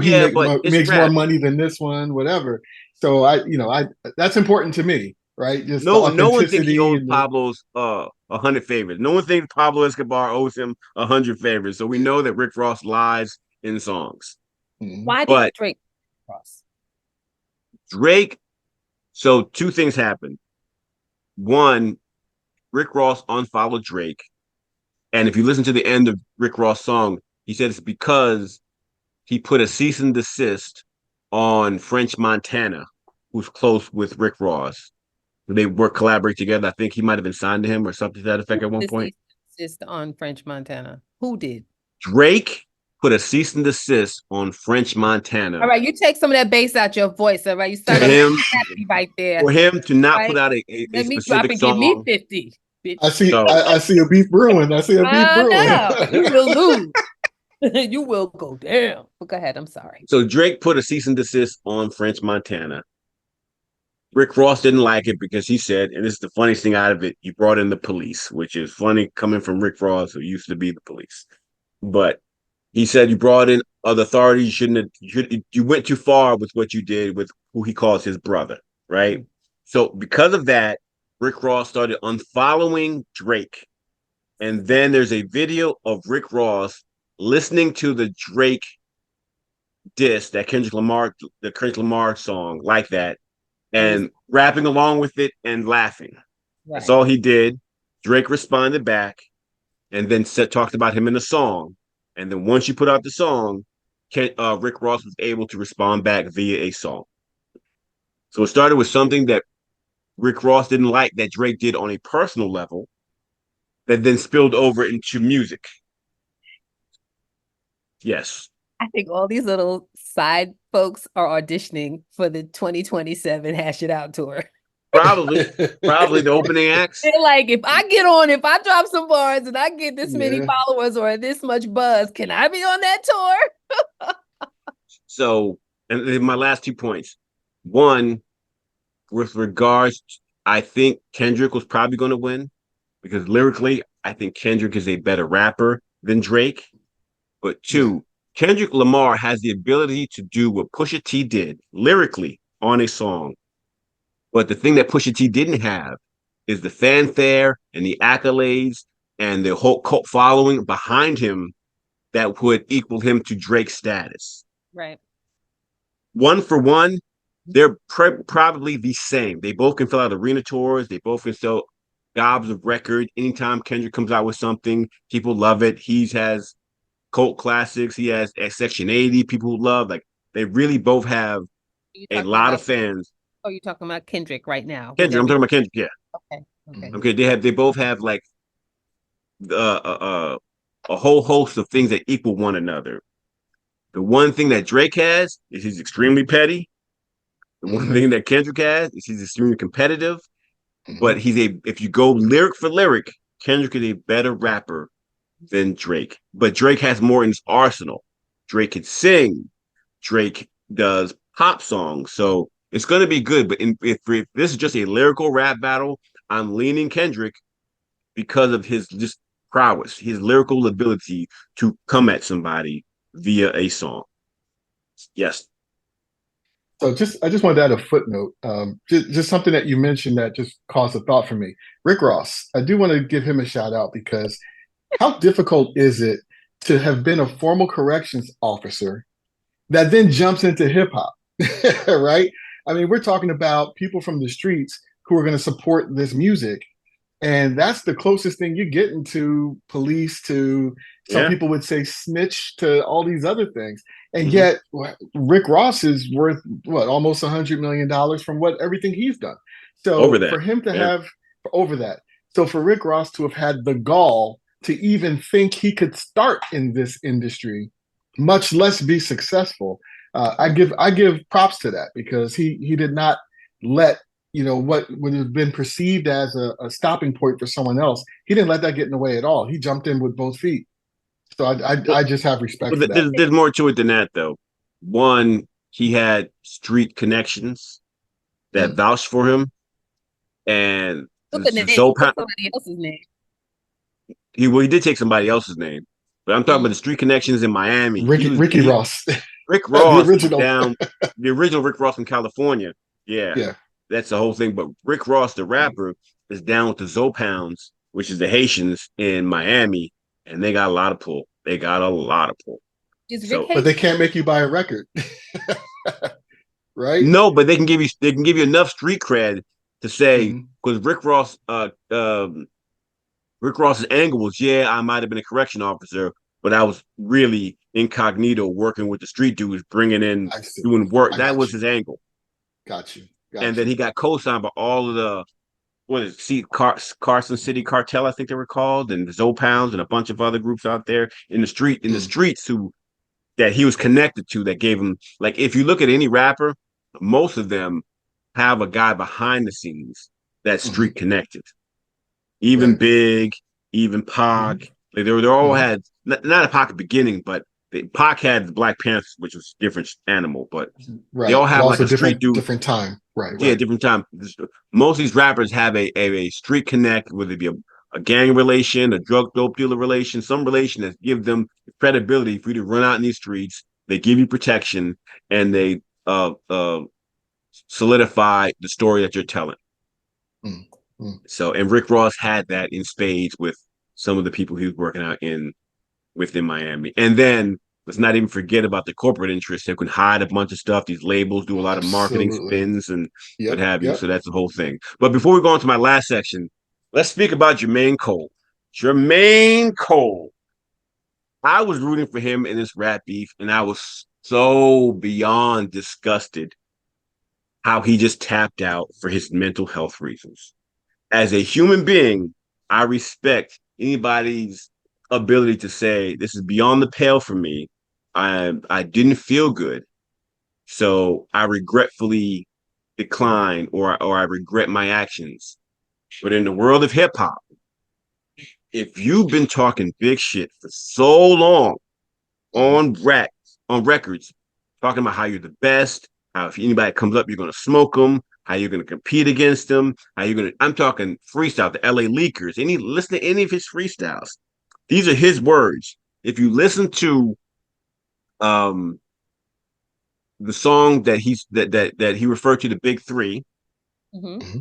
makes more money than this one, whatever. So that's important to me, right? Just no one thinks he owes Pablo's 100 favors. No one thinks Pablo Escobar owes him 100 favors. So we know that Rick Ross lies in songs. Why did Drake Ross? So two things happened. One, Rick Ross unfollowed Drake. And if you listen to the end of Rick Ross' song, he said it's because he put a cease and desist on French Montana, who's close with Rick Ross. They collaborate together. I think he might have been signed to him or something to that effect at one point. Desist on French Montana. Who did? Drake put a cease and desist on French Montana. All right, you take some of that bass out your voice. All right, you start happy right there. For him to not put out a specific song. Give me 50. Bitch. I see a beef brewing. You will lose. You will go down. But go ahead. I'm sorry. So Drake put a cease and desist on French Montana. Rick Ross didn't like it because he said, and this is the funniest thing out of it, you brought in the police, which is funny coming from Rick Ross, who used to be the police. But he said you brought in other authorities. You went too far with what you did with who he calls his brother, right? So because of that, Rick Ross started unfollowing Drake. And then there's a video of Rick Ross listening to the Drake diss, the Kendrick Lamar song, like that, and rapping along with it and laughing. Right. That's all he did. Drake responded back and then talked about him in the song. And then once you put out the song, Rick Ross was able to respond back via a song. So it started with something that Rick Ross didn't like that Drake did on a personal level, that then spilled over into music. Yes. I think all these little side folks are auditioning for the 2027 Hash It Out tour. Probably the opening acts. They're like, if I drop some bars and I get this many followers or this much buzz, can I be on that tour? So, and my last 2 points. One, with regards, I think Kendrick was probably going to win because lyrically, I think Kendrick is a better rapper than Drake. But two, Kendrick Lamar has the ability to do what Pusha T did lyrically on a song. But the thing that Pusha T didn't have is the fanfare and the accolades and the whole cult following behind him that would equal him to Drake's status. Right. One for one, they're probably the same. They both can fill out arena tours. They both can sell gobs of record. Anytime Kendrick comes out with something, people love it. He has cult classics. He has Section 80, people who love. Like, They really both have You a talking lot of about? fans. Oh, you're talking about Kendrick right now with Kendrick, I'm talking everything. about Kendrick. Yeah, Okay. Okay. okay. They both have like a whole host of things that equal one another. The one thing that Drake has is he's extremely petty. The one thing that Kendrick has is he's extremely competitive. But if you go lyric for lyric, Kendrick is a better rapper than Drake. But Drake has more in his arsenal. Drake can sing. Drake does pop songs. So it's going to be good. But if this is just a lyrical rap battle, I'm leaning Kendrick because of his just prowess, his lyrical ability to come at somebody via a song. Yes. So I just wanted to add a footnote. Just something that you mentioned that just caused a thought for me. Rick Ross. I do want to give him a shout out because how difficult is it to have been a formal corrections officer that then jumps into hip hop, right? I mean, we're talking about people from the streets who are going to support this music. And that's the closest thing you're getting to police, to some Yeah. people would say snitch, to all these other things. And yet, Rick Ross is worth what, almost $100 million from what everything he's done. Over So that. for him to have over that, so for Rick Ross to have had the gall to even think he could start in this industry, much less be successful, I give props to that because he did not let what would have been perceived as a stopping point for someone else. He didn't let that get in the way at all. He jumped in with both feet. So I just have respect for that. There's more to it than that, though. One, he had street connections that vouched for him, and somebody else's name. He did take somebody else's name, but I'm talking about the street connections in Miami. Ricky Ross, Rick Ross, the original the original Rick Ross from California. Yeah, that's the whole thing. But Rick Ross, the rapper, is down with the Zopounds, which is the Haitians in Miami, and they got a lot of pull. But they can't make you buy a record, right? No, but they can give you enough street cred to say because Rick Ross's angle was, I might have been a correction officer, but I was really incognito working with the street dudes, bringing in, doing work. That was his angle. Got you. And then he got co-signed by all of the, Carson City Cartel, I think they were called, and the Zopounds and a bunch of other groups out there in the streets that he was connected to that gave him, like, if you look at any rapper, most of them have a guy behind the scenes that's street connected. Even Big, even Pac, like they all had not a Pac at the beginning, but Pac had the Black Panthers, which was a different animal, but they all have like a street dude, different time, right? Yeah, different time. Most of these rappers have a street connect, whether it be a gang relation, a dope dealer relation, some relation that give them credibility for you to run out in these streets. They give you protection, and they solidify the story that you're telling. So, and Rick Ross had that in spades with some of the people he was working out within Miami. And then let's not even forget about the corporate interests that can hide a bunch of stuff. These labels do a lot of marketing spins and what have you. So that's the whole thing. But before we go on to my last section, let's speak about Jermaine Cole. Jermaine Cole. I was rooting for him in this rap beef, and I was so beyond disgusted how he just tapped out for his mental health reasons. As a human being, I respect anybody's ability to say, this is beyond the pale for me. I didn't feel good. So I regretfully decline or I regret my actions. But in the world of hip hop, if you've been talking big shit for so long on records, talking about how you're the best, how if anybody comes up, you're going to smoke them, how you're going to compete against them, I'm talking freestyle, the LA Leakers, listen to any of his freestyles. These are his words. If you listen to the song that he referred to, the Big Three,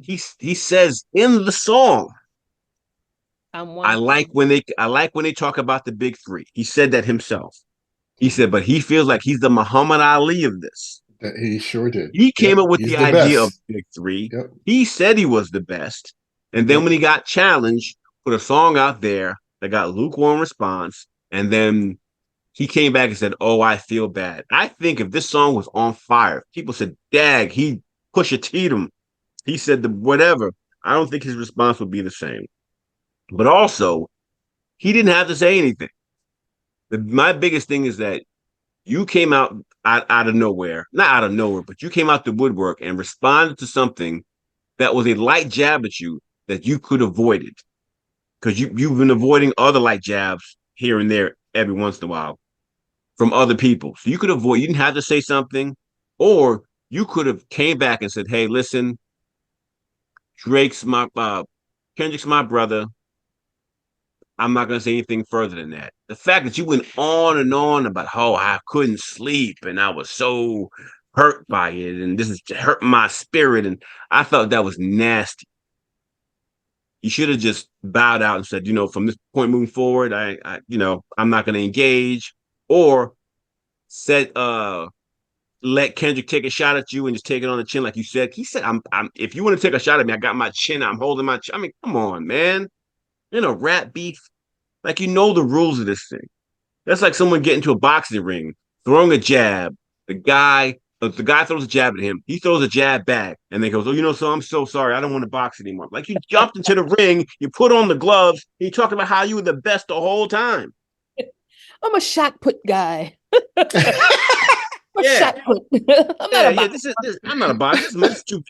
he says in the song, I like when they talk about the Big Three. He said that himself. He said, but he feels like he's the Muhammad Ali of this. He sure did. He came up with the idea of Big Three. He said he was the best. And then when he got challenged, put a song out there that got lukewarm response. And then he came back and said, "Oh, I feel bad." I think if this song was on fire, people said, "Dag, he Pusha T'd him." He said the whatever. I don't think his response would be the same. But also, he didn't have to say anything. My biggest thing is that you came out of nowhere, not out of nowhere, but you came out the woodwork and responded to something that was a light jab at you that you could avoid it. Because you've been avoiding other light jabs here and there every once in a while from other people. So you didn't have to say something, or you could have came back and said, "Hey, listen, Kendrick's my brother. I'm not going to say anything further than that." The fact that you went on and on about how I couldn't sleep and I was so hurt by it and this is hurt my spirit, and I thought that was nasty. You should have just bowed out and said, from this point moving forward, I'm not going to engage, or said, let Kendrick take a shot at you and just take it on the chin, like you said. He said, "I'm. If you want to take a shot at me, I got my chin. I'm holding my chin." I mean, come on, man. In a rap beef, like the rules of this thing. That's like someone getting into a boxing ring, throwing a jab. The guy throws a jab at him. He throws a jab back, and then goes, "Oh, so I'm so sorry. I don't want to box anymore." Like you jumped into the ring, you put on the gloves, and you talked about how you were the best the whole time. I'm a shot put guy. Yeah. Shot put. I'm not a boxer.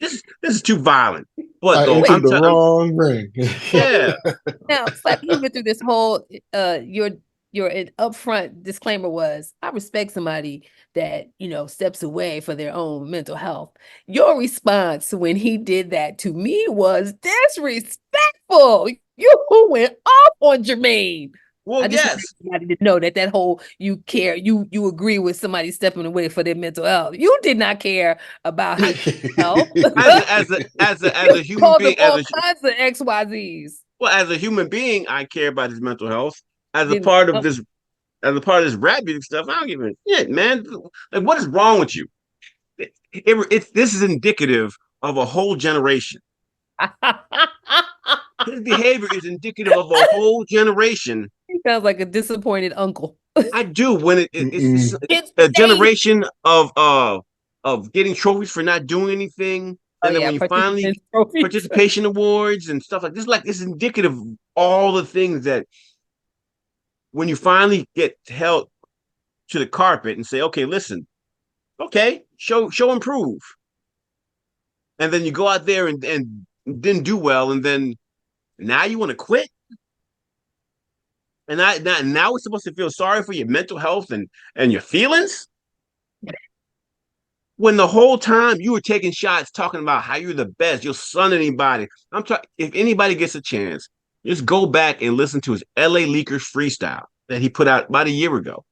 This is too violent. But I entered the wrong ring. Yeah. Now, Slap, you went through this whole your upfront disclaimer was, I respect somebody that steps away for their own mental health. Your response when he did that to me was disrespectful. You went off on Jermaine. Well, I just yes. want everybody to know that whole you care, you agree with somebody stepping away for their mental health. You did not care about how you felt. as a human being, all kinds of XYZs. Well, as a human being, I care about his mental health. As a part of this rap music stuff, I don't give a shit, man. Like, what is wrong with you? This is indicative of a whole generation. His behavior is indicative of a whole generation. He sounds like a disappointed uncle. I do. When it's a generation of getting trophies for not doing anything, and then when you finally participation awards and stuff like this, it's indicative of all the things that when you finally get held to the carpet and say, "Okay, listen, okay, show improve," and then you go out there and didn't do well, and then now you want to quit. And now we're supposed to feel sorry for your mental health and your feelings? When the whole time you were taking shots talking about how you're the best, you'll son anybody. If anybody gets a chance, just go back and listen to his LA Leakers freestyle that he put out about a year ago.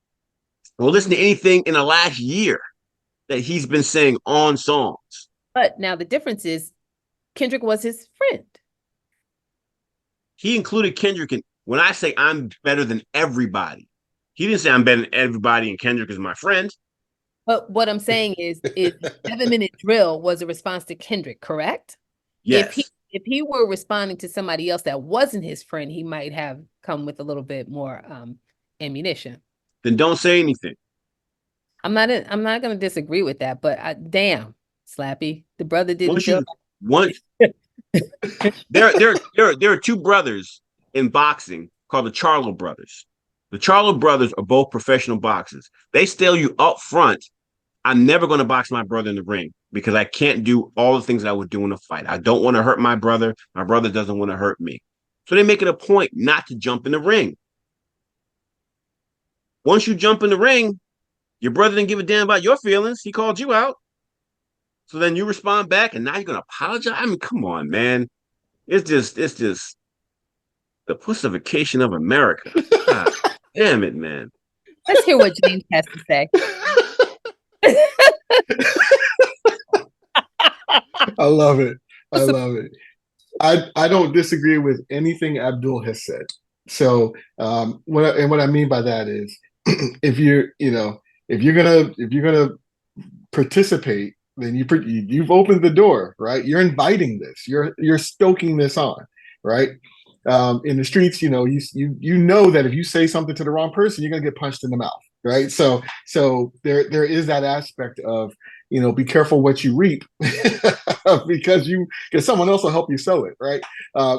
Or listen to anything in the last year that he's been saying on songs. But now the difference is Kendrick was his friend. He included Kendrick in. When I say I'm better than everybody, he didn't say I'm better than everybody and Kendrick is my friend. But what I'm saying is 7-minute drill was a response to Kendrick, correct? Yes. If he were responding to somebody else that wasn't his friend, he might have come with a little bit more ammunition. Then don't say anything. I'm not going to disagree with that, but damn, Slappy, the brother didn't. There are two brothers in boxing called the Charlo brothers. The Charlo brothers are both professional boxers. They tell you up front, "I'm never going to box my brother in the ring because I can't do all the things that I would do in a fight. I don't want to hurt my brother. My brother doesn't want to hurt me." So they make it a point not to jump in the ring. Once you jump in the ring, your brother didn't give a damn about your feelings. He called you out. So then you respond back, and now you're going to apologize? I mean, come on, man. It's just the pussification of America. God damn it, man. Let's hear what James has to say. I love it. I don't disagree with anything Abdul has said. So what I mean by that is if you're gonna participate, then you've opened the door, right? You're inviting this. You're stoking this on, right? In the streets, you know that if you say something to the wrong person, you're gonna get punched in the mouth. right? So there is that aspect of, be careful what you reap because someone else will help you sow it, right?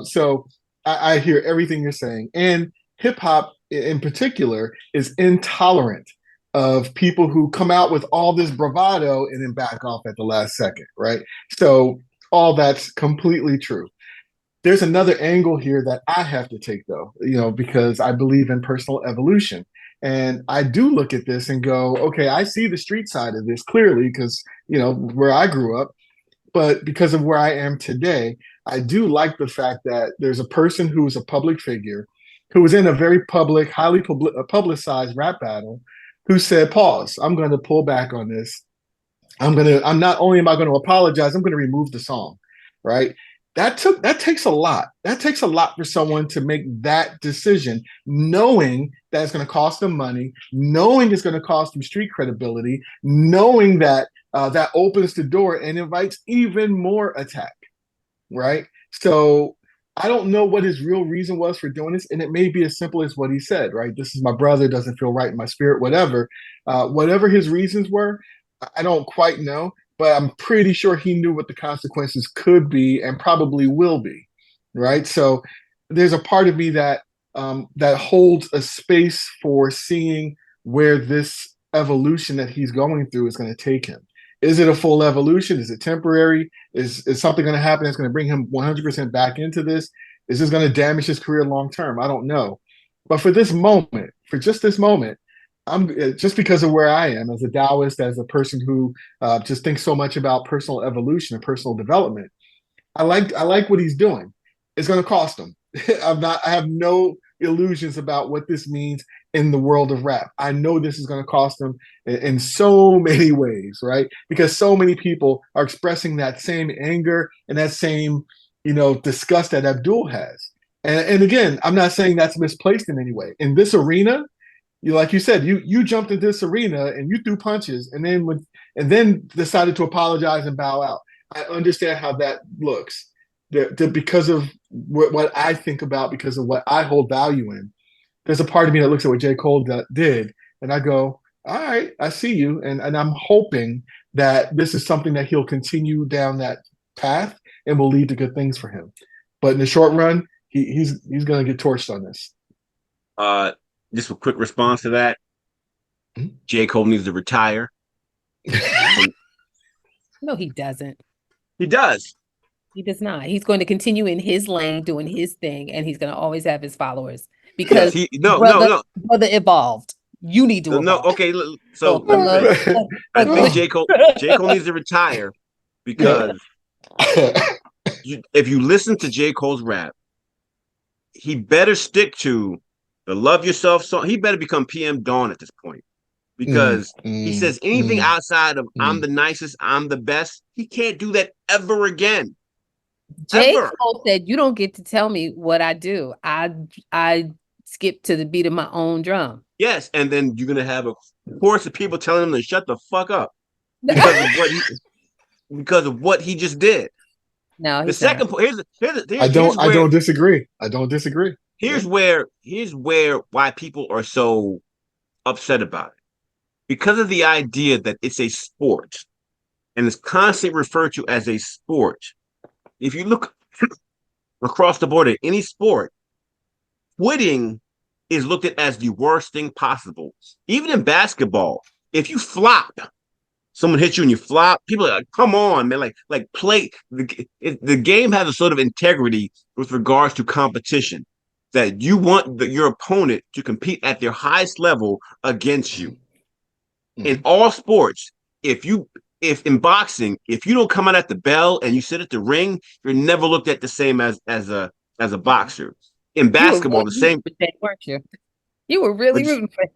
So I hear everything you're saying, and hip hop in particular is intolerant of people who come out with all this bravado and then back off at the last second, right? So all that's completely true. There's another angle here that I have to take, though, because I believe in personal evolution. And I do look at this and go, okay, I see the street side of this clearly because, where I grew up. But because of where I am today, I do like the fact that there's a person who is a public figure who was in a very public, highly publicized rap battle who said, pause, I'm going to pull back on this. I'm not only am I going to apologize, I'm going to remove the song, right? That takes a lot. That takes a lot for someone to make that decision, knowing that it's going to cost them money, knowing it's going to cost them street credibility, knowing that that opens the door and invites even more attack, right? So I don't know what his real reason was for doing this, and it may be as simple as what he said, right? This is my brother, doesn't feel right in my spirit, whatever. Whatever his reasons were, I don't quite know, but I'm pretty sure he knew what the consequences could be and probably will be, right? So there's a part of me that that holds a space for seeing where this evolution that he's going through is going to take him. Is it a full evolution? Is it temporary? Is something going to happen that's going to bring him 100% back into this? Is this going to damage his career long term? I don't know. But for just this moment, I'm just because of where I am as a Taoist, as a person who just thinks so much about personal evolution and personal development. I like what he's doing. It's going to cost him. I have no illusions about what this means in the world of rap. I know this is going to cost him in so many ways, right? Because so many people are expressing that same anger and that same, disgust that Abdul has. And again, I'm not saying that's misplaced in any way. In this arena, like you said, you jumped into this arena and you threw punches and then decided to apologize and bow out. I understand how that looks. Because of what I think about, because of what I hold value in, there's a part of me that looks at what J. Cole did, and I go, all right, I see you, and I'm hoping that this is something that he'll continue down that path and will lead to good things for him. But in the short run, he's going to get torched on this. Just a quick response to that. Mm-hmm. J. Cole needs to retire. No, he doesn't. He does. He does not. He's going to continue in his lane, doing his thing, and he's going to always have his followers because brother evolved. You need to evolve. No, okay. So I think J. Cole needs to retire because if you listen to J. Cole's rap, he better stick to the Love Yourself song. He better become PM Dawn at this point because he says anything outside of I'm the nicest, I'm the best. He can't do that ever again. J. Cole said, "You don't get to tell me what I do. I skip to the beat of my own drum." Yes, and then you're gonna have a chorus of people telling him to shut the fuck up because of what he just did. No, the second point. I don't disagree. I don't disagree. Here's where why people are so upset about it, because of the idea that it's a sport, and it's constantly referred to as a sport. If you look across the board at any sport, quitting is looked at as the worst thing possible. Even in basketball, if you flop, someone hits you and you flop, people are like, come on, man, like play. The game has a sort of integrity with regards to competition, that you want your opponent to compete at their highest level against you. In all sports, if in boxing, if you don't come out at the bell and you sit at the ring, you're never looked at the same as a boxer. In basketball, the same. Weren't you? You were really rooting for him.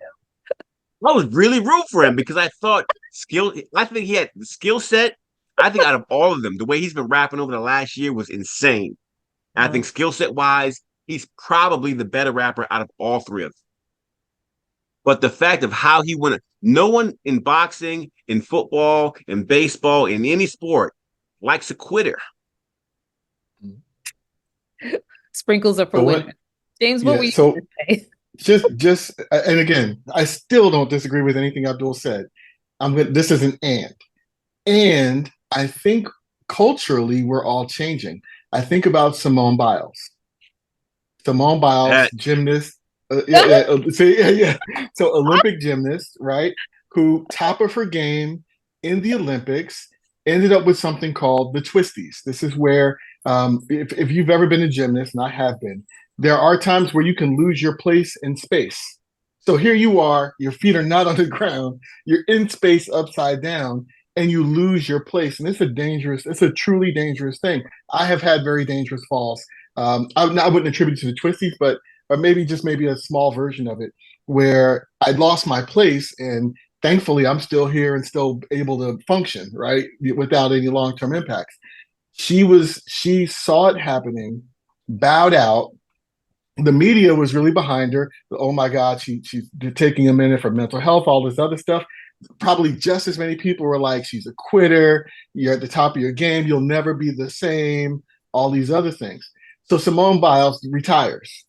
I was really rooting for him because I thought I think he had the skill set. I think out of all of them, the way he's been rapping over the last year was insane. And I think skill set wise, he's probably the better rapper out of all three of them. But the fact of how he went, no one in boxing, in football, in baseball, in any sport likes a quitter. Sprinkles are for women. James, what were you going to say? And again, I still don't disagree with anything Abdul said. This is an and I think culturally we're all changing. I think about Simone Biles. Simone Biles, That gymnast. Yeah. So Olympic gymnast, right? Who top of her game in the Olympics ended up with something called the twisties. This is where, if you've ever been a gymnast, and I have been, there are times where you can lose your place in space. So here you are, your feet are not on the ground, you're in space upside down, and you lose your place. And it's a truly dangerous thing. I have had very dangerous falls. I wouldn't attribute it to the twisties, but or maybe a small version of it where I lost my place, and thankfully I'm still here and still able to function, right, without any long-term impacts. She saw it happening, bowed out. The media was really behind her. Oh my God, she's taking a minute for mental health, all this other stuff. Probably just as many people were like, she's a quitter, you're at the top of your game, you'll never be the same, all these other things. So Simone Biles retires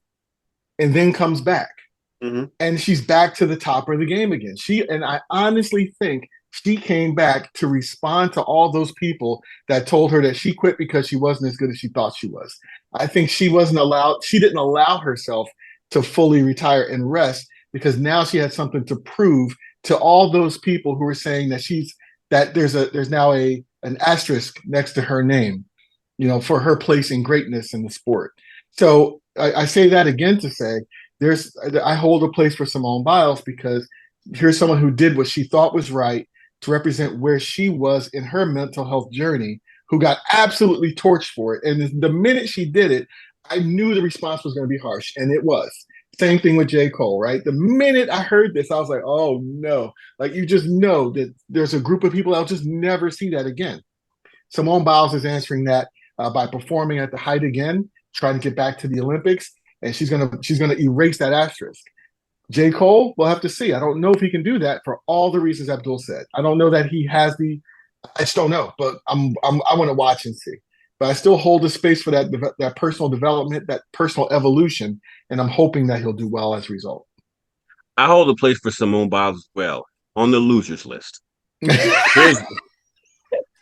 and then comes back. mm-hmm. And she's back to the top of the game again. I honestly think she came back to respond to all those people that told her that she quit because she wasn't as good as she thought she was. I think she didn't allow herself to fully retire and rest because now she had something to prove to all those people who were saying that there's now an asterisk next to her name, for her place in greatness in the sport. So I say that again to say I hold a place for Simone Biles because here's someone who did what she thought was right to represent where she was in her mental health journey, who got absolutely torched for it. And the minute she did it, I knew the response was going to be harsh, and it was. Same thing with J. Cole, right? The minute I heard this, I was like, oh no. Like, you just know that there's a group of people that'll just never see that again. Simone Biles is answering that by performing at the height again, trying to get back to the Olympics, and she's gonna erase that asterisk. J. Cole, we'll have to see. I don't know if he can do that for all the reasons Abdul said. I don't know that he has I just don't know, but I want to watch and see. But I still hold the space for that personal development, that personal evolution, and I'm hoping that he'll do well as a result. I hold a place for Simone Biles as well on the losers list. Here's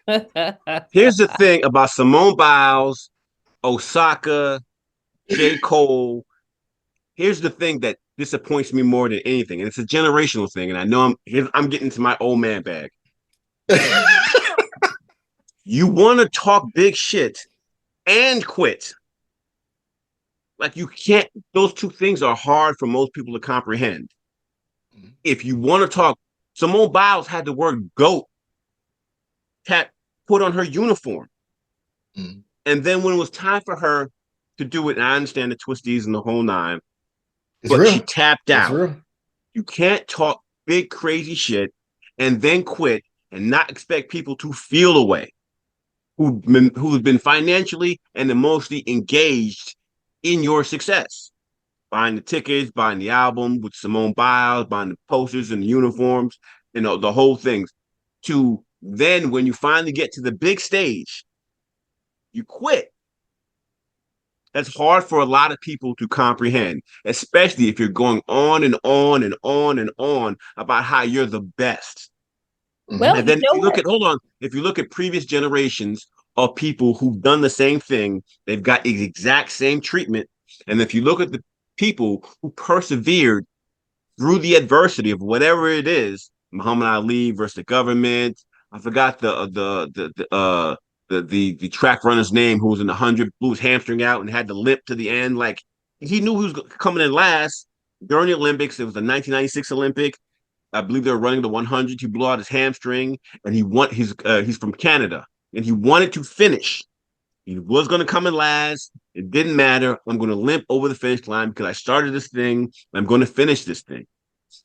the thing about Simone Biles, Osaka, J. Cole. Here's the thing that disappoints me more than anything, and it's a generational thing. And I know I'm getting into my old man bag. You want to talk big shit and quit. Like, you can't. Those two things are hard for most people to comprehend. If you want to talk, Simone Biles had the word "goat" put on her uniform. Mm. And then when it was time for her to do it, and I understand the twisties and the whole nine, but she tapped out. You can't talk big, crazy shit and then quit and not expect people to feel a way who've been financially and emotionally engaged in your success. Buying the tickets, buying the album with Simone Biles, buying the posters and the uniforms, the whole thing. To then, when you finally get to the big stage, you quit. That's hard for a lot of people to comprehend, especially if you're going on and on and on and on about how you're the best. Well, and then if you look at previous generations of people who've done the same thing, they've got the exact same treatment. And if you look at the people who persevered through the adversity of whatever it is, Muhammad Ali versus the government, I forgot the track runner's name who was in the 100, blew his hamstring out and had to limp to the end. Like, he knew he was coming in last during the Olympics. It was the 1996 Olympic. I believe they were running the 100. He blew out his hamstring, and he's from Canada, and he wanted to finish. He was going to come in last. It didn't matter. I'm going to limp over the finish line because I started this thing. And I'm going to finish this thing.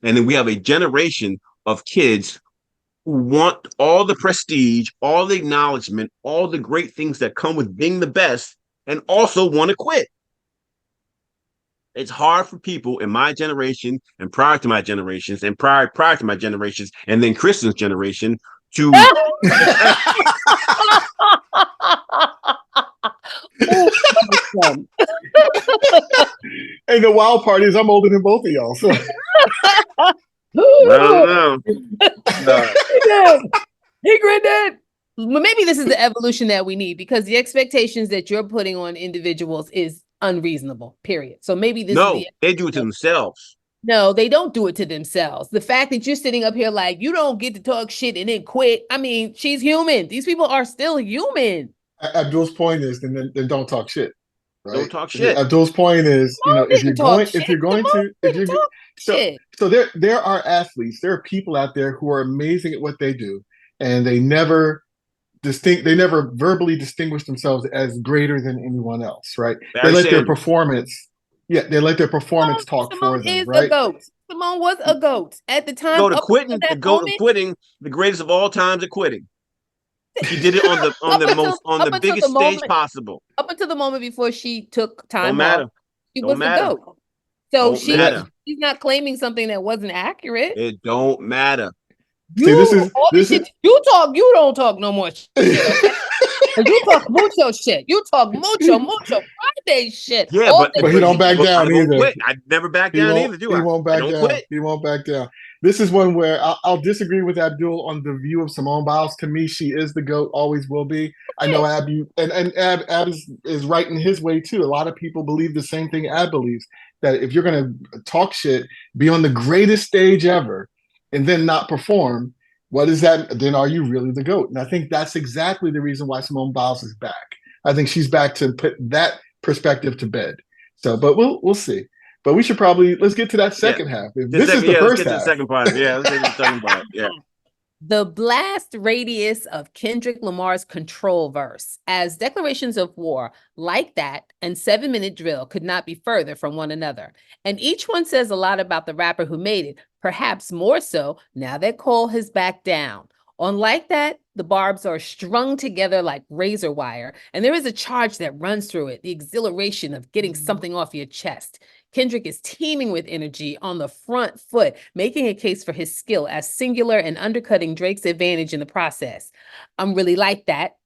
And then we have a generation of kids who want all the prestige, all the acknowledgement, all the great things that come with being the best, and also want to quit. It's hard for people in my generation and prior to my generations and prior to my generations and then Kristen's generation to And the wild part is I'm older than both of y'all. So I don't know. Hey, Granddad. Maybe this is the evolution that we need because the expectations that you're putting on individuals is unreasonable, period. So maybe this No, is they do it to themselves. No, they don't do it to themselves. The fact that you're sitting up here like you don't get to talk shit and then quit. I mean, she's human. These people are still human. Abdul's point is, then don't talk shit, right? Don't talk shit. Abdul's point is, Simone if you're didn't talk going, shit. if you're going Simone to, if didn't you're talk so shit. so there are athletes, there are people out there who are amazing at what they do, and they never verbally distinguish themselves as greater than anyone else, right? They Barry let their Sanders. performance, they let their performance talk for Simone them, is a right? goat. Simone was a goat at the time. Go to up quitting, until the that go to moment, quitting, the greatest of all times at quitting. She did it on the up until- the until biggest stage moment- possible. Up until the moment before she took time Don't matter. off, she Don't was the matter. goat. So Don't matter. she's not claiming something that wasn't accurate. It don't matter. See, this is You talk, you don't talk no more shit. Okay? You talk mucho shit. You talk mucho Friday shit. Yeah, all but the But he don't back I down won't either. quit. I never back down either, do I? He won't I back don't down. quit. He won't back down. This is one where I'll disagree with Abdul on the view of Simone Biles. To me, she is the GOAT, always will be. I know Ab, Ab is right in his way too. A lot of people believe the same thing Ab believes, that if you're going to talk shit, be on the greatest stage ever, and then not perform, what is that? Then are you really the GOAT? And I think that's exactly the reason why Simone Biles is back. I think she's back to put that perspective to bed. So, but we'll see. But we should probably let's get to that second half. This is the let's first get to half. the second part. Yeah, let's get to the second part. Yeah. The blast radius of Kendrick Lamar's control verse, as declarations of war like that and 7-minute drill could not be further from one another. And each one says a lot about the rapper who made it, perhaps more so now that Cole has backed down. On Like That, the barbs are strung together like razor wire, and there is a charge that runs through it, the exhilaration of getting something off your chest. Kendrick is teeming with energy on the front foot, making a case for his skill as singular and undercutting Drake's advantage in the process. I'm really like that,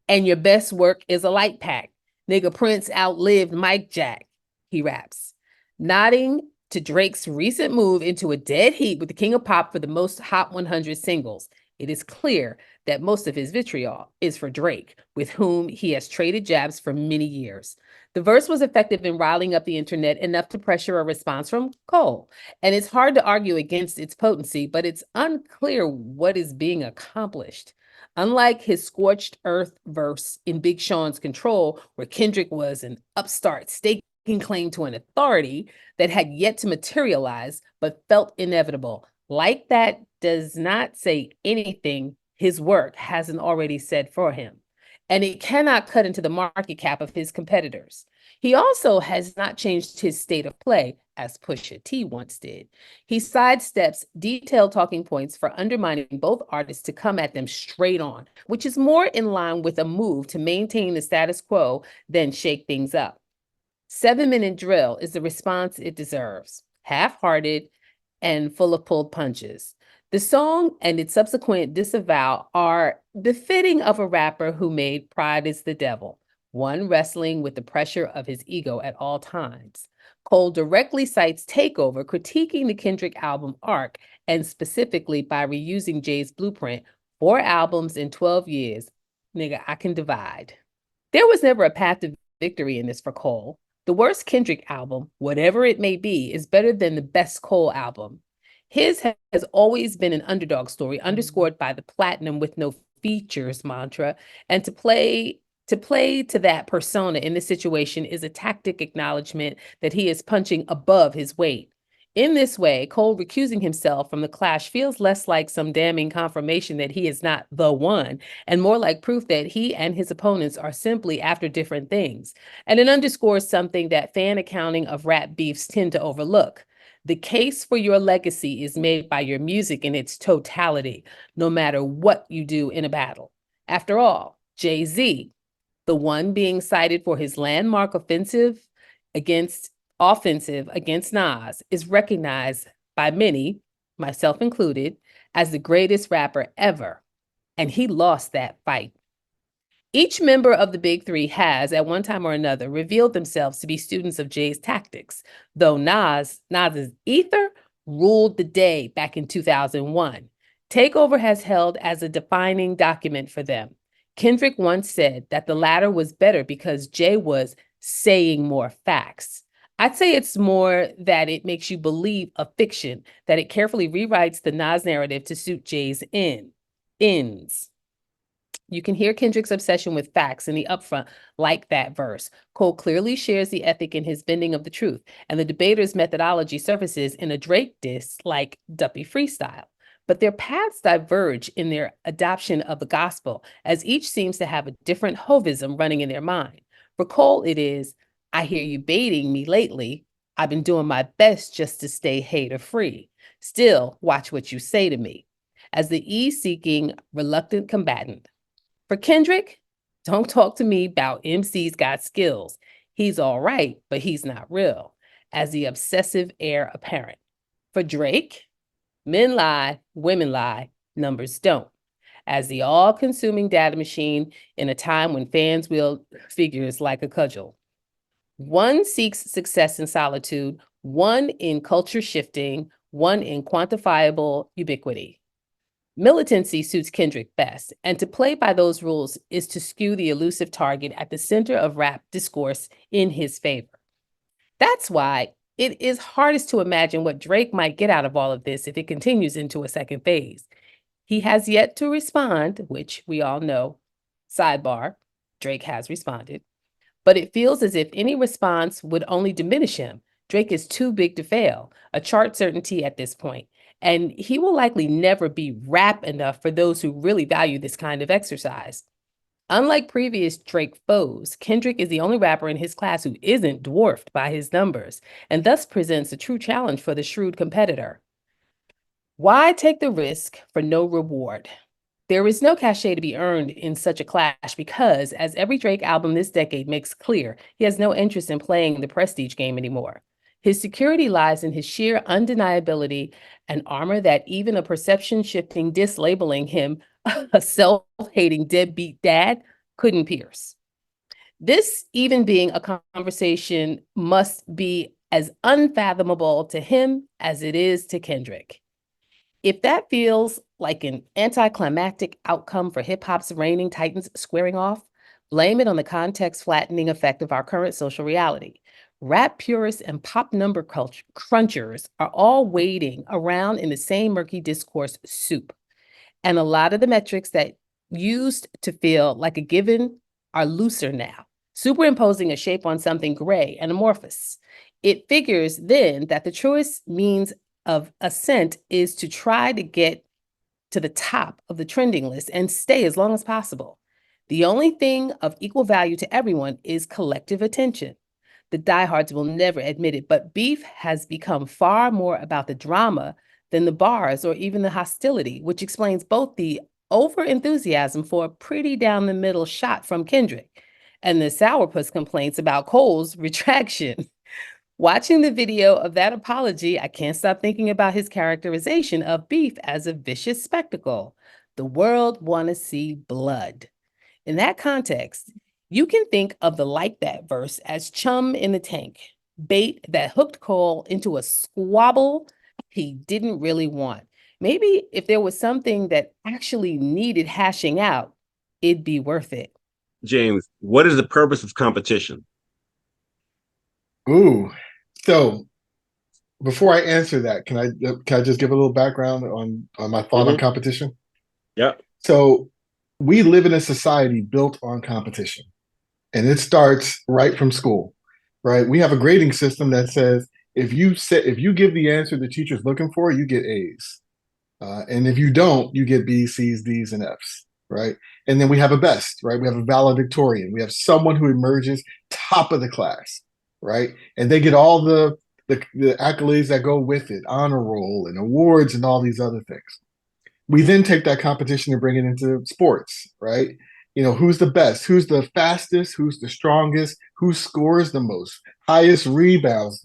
and your best work is a light pack. Nigga Prince outlived Mike Jack, he raps, nodding to Drake's recent move into a dead heat with the King of Pop for the most Hot 100 singles. It is clear that most of his vitriol is for Drake, with whom he has traded jabs for many years. The verse was effective in riling up the internet enough to pressure a response from Cole. And it's hard to argue against its potency, but it's unclear what is being accomplished. Unlike his scorched earth verse in Big Sean's Control, where Kendrick was an upstart staking claim to an authority that had yet to materialize, but felt inevitable. Like That does not say anything his work hasn't already said for him, and it cannot cut into the market cap of his competitors. He also has not changed his state of play, as Pusha T once did. He sidesteps detailed talking points for undermining both artists to come at them straight on, which is more in line with a move to maintain the status quo than shake things up. 7-minute drill is the response it deserves, half-hearted and full of pulled punches. The song and its subsequent disavow are befitting of a rapper who made Pride is the Devil, one wrestling with the pressure of his ego at all times. Cole directly cites Takeover, critiquing the Kendrick album arc, and specifically by reusing Jay's blueprint, 4 albums in 12 years. Nigga, I can divide. There was never a path to victory in this for Cole. The worst Kendrick album, whatever it may be, is better than the best Cole album. His has always been an underdog story, underscored by the platinum with no features mantra, and to play to that persona in this situation is a tactic acknowledgement that he is punching above his weight. In this way, Cole recusing himself from the clash feels less like some damning confirmation that he is not the one, and more like proof that he and his opponents are simply after different things. And it underscores something that fan accounting of rap beefs tend to overlook. The case for your legacy is made by your music in its totality, no matter what you do in a battle. After all, Jay Z, the one being cited for his landmark offensive against Nas, is recognized by many, myself included, as the greatest rapper ever. And he lost that fight. Each member of the Big Three has, at one time or another, revealed themselves to be students of Jay's tactics, though Nas's Ether ruled the day back in 2001. Takeover has held as a defining document for them. Kendrick once said that the latter was better because Jay was saying more facts. I'd say it's more that it makes you believe a fiction, that it carefully rewrites the Nas narrative to suit Jay's ends. You can hear Kendrick's obsession with facts in the upfront, like that verse. Cole clearly shares the ethic in his bending of the truth, and the debater's methodology surfaces in a Drake diss like Duppy Freestyle. But their paths diverge in their adoption of the gospel, as each seems to have a different hovism running in their mind. For Cole, it is, I hear you baiting me lately. I've been doing my best just to stay hater-free. Still, watch what you say to me. As the ease-seeking, reluctant combatant. For Kendrick, don't talk to me about MC's got skills. He's all right, but he's not real. As the obsessive heir apparent. For Drake, men lie, women lie, numbers don't. As the all-consuming data machine in a time when fans wield figures like a cudgel. One seeks success in solitude, one in culture shifting, one in quantifiable ubiquity. Militancy suits Kendrick best, and to play by those rules is to skew the elusive target at the center of rap discourse in his favor. That's why it is hardest to imagine what Drake might get out of all of this if it continues into a second phase. He has yet to respond, which we all know. Sidebar, Drake has responded. But it feels as if any response would only diminish him. Drake is too big to fail, a chart certainty at this point, and he will likely never be rap enough for those who really value this kind of exercise. Unlike previous Drake foes, Kendrick is the only rapper in his class who isn't dwarfed by his numbers, and thus presents a true challenge for the shrewd competitor. Why take the risk for no reward? There is no cachet to be earned in such a clash because, as every Drake album this decade makes clear, he has no interest in playing the prestige game anymore. His security lies in his sheer undeniability and armor that even a perception-shifting diss labeling him a self-hating deadbeat dad couldn't pierce. This even being a conversation must be as unfathomable to him as it is to Kendrick. If that feels like an anticlimactic outcome for hip-hop's reigning titans squaring off, blame it on the context-flattening effect of our current social reality. Rap purists and pop number crunchers are all wading around in the same murky discourse soup. And a lot of the metrics that used to feel like a given are looser now, superimposing a shape on something gray and amorphous. It figures then that the truest means of ascent is to try to get to the top of the trending list and stay as long as possible. The only thing of equal value to everyone is collective attention. The diehards will never admit it, but beef has become far more about the drama than the bars or even the hostility, which explains both the over-enthusiasm for a pretty down-the-middle shot from Kendrick and the sourpuss complaints about Cole's retraction. Watching the video of that apology, I can't stop thinking about his characterization of beef as a vicious spectacle. The world want to see blood. In that context, you can think of the like that verse as chum in the tank, bait that hooked Cole into a squabble he didn't really want. Maybe if there was something that actually needed hashing out, it'd be worth it. James, what is the purpose of competition? Ooh, so before I answer that, can I just give a little background on my thought on competition? Yeah. So we live in a society built on competition, and it starts right from school, right? We have a grading system that says if you give the answer the teacher's looking for, you get A's, and if you don't, you get B's, C's, D's, and F's, right? And then we have a best, right? We have a valedictorian. We have someone who emerges top of the class, right? And they get all the accolades that go with it, honor roll and awards and all these other things. We then take that competition and bring it into sports, right? You know, who's the best, who's the fastest, who's the strongest, who scores the most, highest rebounds,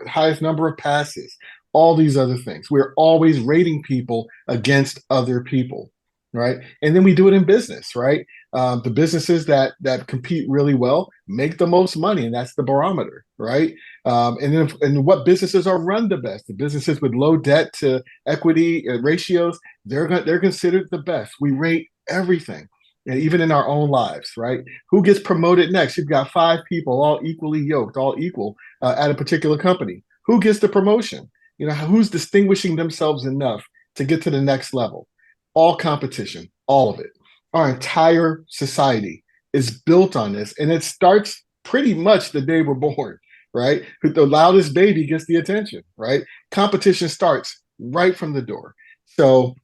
highest number of passes, all these other things. We're always rating people against other people, right? And then we do it in business, right? The businesses that compete really well make the most money, and that's the barometer, right? And what businesses are run the best? The businesses with low debt to equity ratios, they're considered the best. We rate everything, and even in our own lives, right? Who gets promoted next? You've got 5 people all equally yoked, all equal at a particular company. Who gets the promotion? Who's distinguishing themselves enough to get to the next level? All competition, all of it. Our entire society is built on this, and it starts pretty much the day we're born, right? The loudest baby gets the attention, right? Competition starts right from the door. So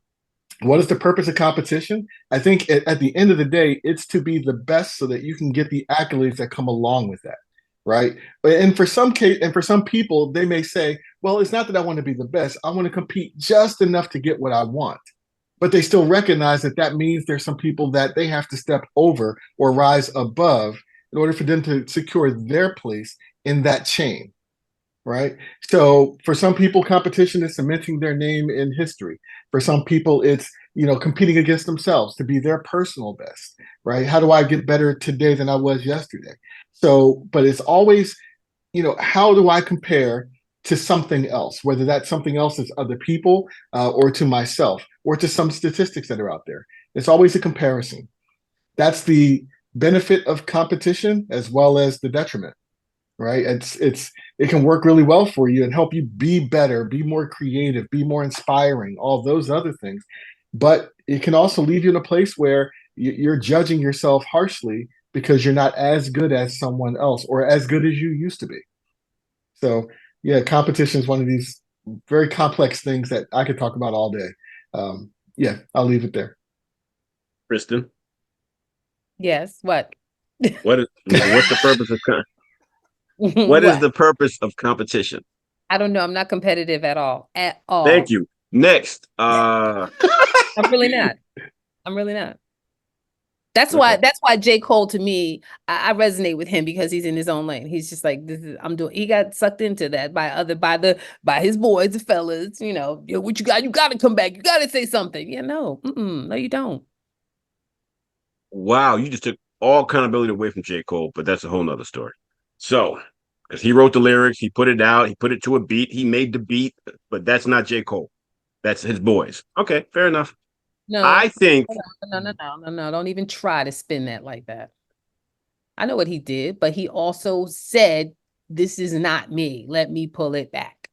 what is the purpose of competition? I think at the end of the day, it's to be the best so that you can get the accolades that come along with that, right? And for some people, they may say, well, it's not that I want to be the best. I want to compete just enough to get what I want. But they still recognize that means there's some people that they have to step over or rise above in order for them to secure their place in that chain, right? So for some people, competition is cementing their name in history. For some people, it's competing against themselves to be their personal best, right? How do I get better today than I was yesterday? So, but it's always, how do I compare to something else, whether that something else is other people or to myself or to some statistics that are out there. It's always a comparison. That's the benefit of competition as well as the detriment, right? It can work really well for you and help you be better, be more creative, be more inspiring, all those other things. But it can also leave you in a place where you're judging yourself harshly because you're not as good as someone else or as good as you used to be. So yeah, competition is one of these very complex things that I could talk about all day. Yeah, I'll leave it there. Kristen? Yes. What? What's the purpose of what is the purpose of competition? I don't know. I'm not competitive at all. At all. Thank you. Next. I'm really not. That's why J. Cole, to me, I resonate with him because he's in his own lane. He's just like, he got sucked into that by his boys, the fellas, what you got? You got to come back. You got to say something. No, you don't. Wow. You just took all accountability away from J. Cole, but that's a whole nother story. So, because he wrote the lyrics, he put it out, he put it to a beat, he made the beat, but that's not J. Cole. That's his boys. Okay, fair enough. No, I think no. Don't even try to spin that like that. I know what he did, but he also said, "This is not me. Let me pull it back,"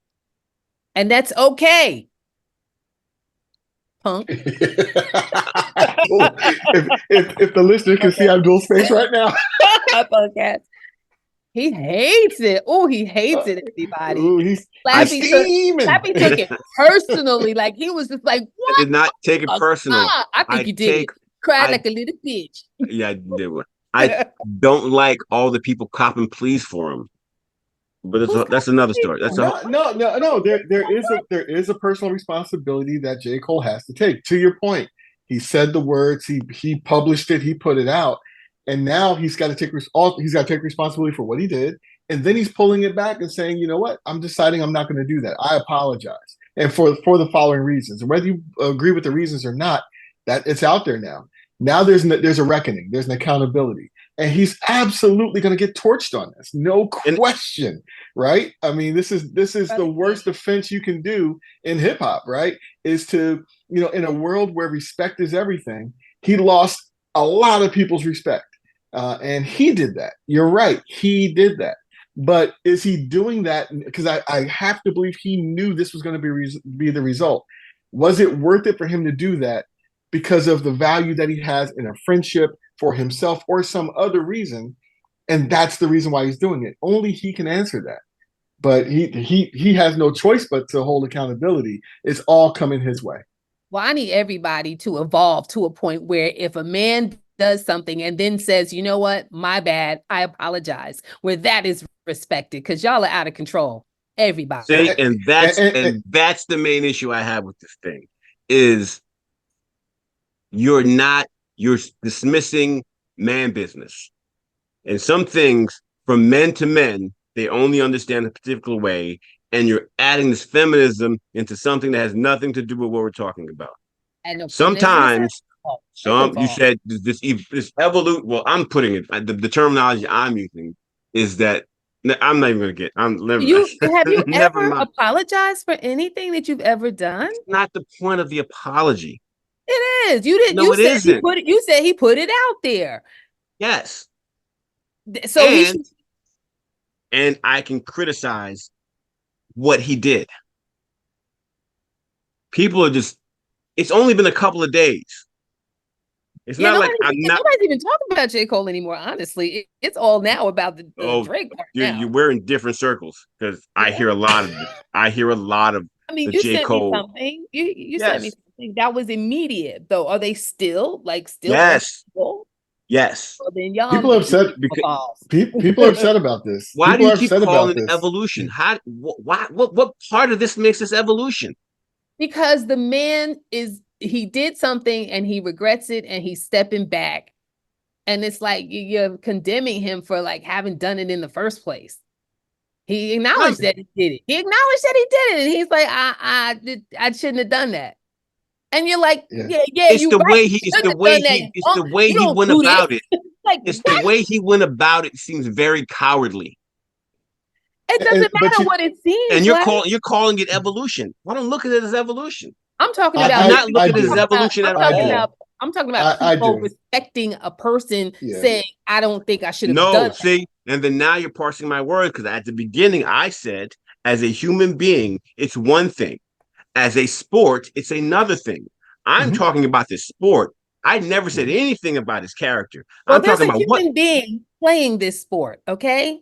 and that's okay. Punk. if the listener can see Abdul's face right now. He hates it. Oh, he hates it, everybody. Ooh, he's steaming. Slappy took it personally. Like, he was just like, what? I did not take it personal. I think you did. Cried like a little bitch. Yeah, I did one. I don't like all the people copping pleas for him. But that's another story. No. There is a personal responsibility that J. Cole has to take. To your point, he said the words, he published it, he put it out. And now he's got to take responsibility for what he did, and then he's pulling it back and saying, "You know what? I'm deciding I'm not going to do that. I apologize, and for the following reasons." And whether you agree with the reasons or not, that it's out there now. Now there's a reckoning, there's an accountability, and he's absolutely going to get torched on this, no question, right? I mean, this is the worst offense you can do in hip hop, right? Is to in a world where respect is everything, he lost a lot of people's respect. And he did that. You're right. He did that. But is he doing that? Because I have to believe he knew this was going to be the result. Was it worth it for him to do that because of the value that he has in a friendship for himself or some other reason? And that's the reason why he's doing it. Only he can answer that. But he has no choice but to hold accountability. It's all coming his way. Well, I need everybody to evolve to a point where if a man does something and then says, "You know what, my bad, I apologize," where that is respected, because y'all are out of control. Everybody. See, and that's the main issue I have with this thing is you're dismissing man business. And some things from men to men, they only understand a particular way. And you're adding this feminism into something that has nothing to do with what we're talking about. Sometimes So you said this evolution. Well, I'm putting it. The terminology I'm using is that I'm not even going to get. Have you never ever mind. apologized for anything that you've ever done? It's not the point of the apology. It is. You didn't. No, You it said isn't. he put it. You said he put it out there. Yes, So he should. and I can criticize what he did. People are just. It's only been a couple of days. It's not like I'm not. Nobody's even talking about J. Cole anymore. Honestly, it's all now about the Drake part now. We're in different circles because I hear a lot of it. I hear a lot of. I mean, the you J. sent Cole. me something. You sent me something that was immediate though. Are they still Yes. Well, Yes. then y'all People are upset because people are upset about this. Why people do you keep calling it evolution? What part of this makes this evolution? Because the man he did something and he regrets it and he's stepping back. And it's like you're condemning him for like having done it in the first place. He acknowledged that he did it. He acknowledged that he did it. And he's like, I shouldn't have done that. And you're like, it's the way he went about it. Like, the way he went about it seems very cowardly. It doesn't matter what it seems. And you're calling it evolution. I don't look at it as evolution. I'm talking about. I'm not looking at it as evolution at all. I'm talking about people respecting a person saying, I don't think I should have done that. See, and then now you're parsing my words because at the beginning I said, as a human being, it's one thing. As a sport, it's another thing. I'm talking about this sport. I never said anything about his character. Well, I'm talking about a human being playing this sport, okay?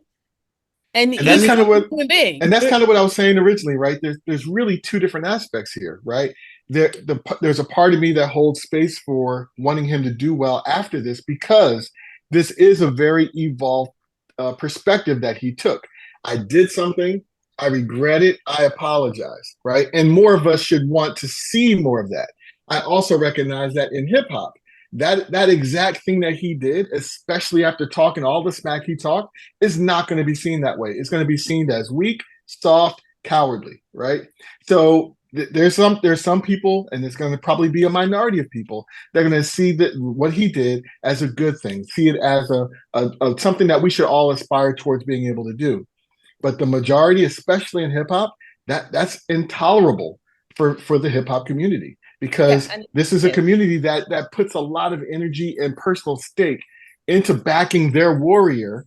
And that's kind of what I was saying originally, right? There's really two different aspects here, right? There's a part of me that holds space for wanting him to do well after this because this is a very evolved perspective that he took. I did something, I regret it, I apologize, right? And more of us should want to see more of that. I also recognize that in hip hop, that exact thing that he did, especially after talking all the smack he talked, is not going to be seen that way. It's going to be seen as weak, soft, cowardly, right? So there's some people, and it's going to probably be a minority of people, that are going to see that what he did as a good thing, see it as a something that we should all aspire towards being able to do. But the majority, especially in hip hop, that's intolerable for the hip hop community. Because this is a community that puts a lot of energy and personal stake into backing their warrior,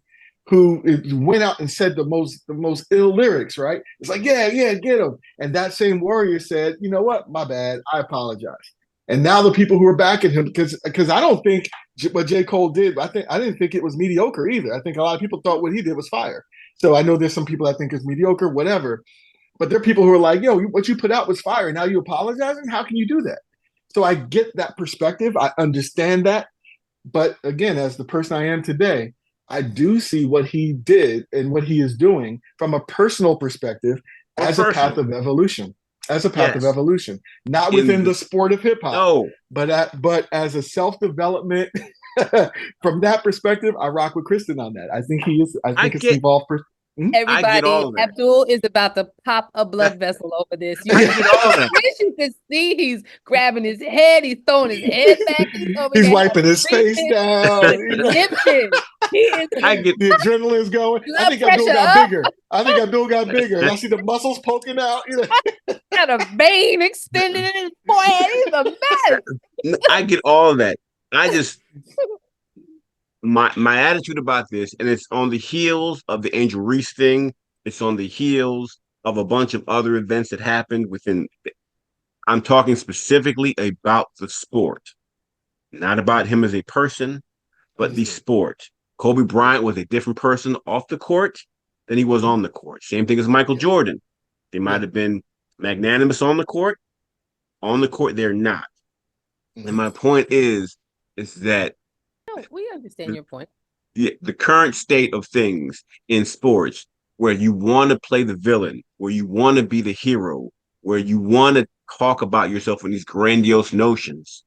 who went out and said the most ill lyrics, right? It's like, yeah, get him. And that same warrior said, you know what? My bad. I apologize. And now the people who are backing him, because I don't think what J. Cole did, I didn't think it was mediocre either. I think a lot of people thought what he did was fire. So I know there's some people that think it's mediocre, whatever. But there are people who are like, yo, what you put out was fire. Now you apologizing? How can you do that? So I get that perspective. I understand that. But again, as the person I am today, I do see what he did and what he is doing from a personal perspective as a path of evolution. As a path of evolution. Not within the sport of hip hop. No. But as a self-development, from that perspective, I rock with Kristen on that. I think it's evolved. Everybody, Abdul is about to pop a blood vessel over this. You can see he's grabbing his head, he's throwing his head back. He's wiping his face down. The adrenaline's going. I think Abdul got bigger. I see the muscles poking out. Got a vein extended in his forehead. He's a mess. I get all of that. I just my attitude about this, and it's on the heels of the Angel Reese thing. It's on the heels of a bunch of other events that happened within. I'm talking specifically about the sport, not about him as a person, but the sport. Kobe Bryant was a different person off the court than he was on the court. Same thing as Michael Jordan. They might have been magnanimous on the court. On the court, they're not. And my point is that we understand your point. The current state of things in sports, where you want to play the villain, where you want to be the hero, where you want to talk about yourself in these grandiose notions,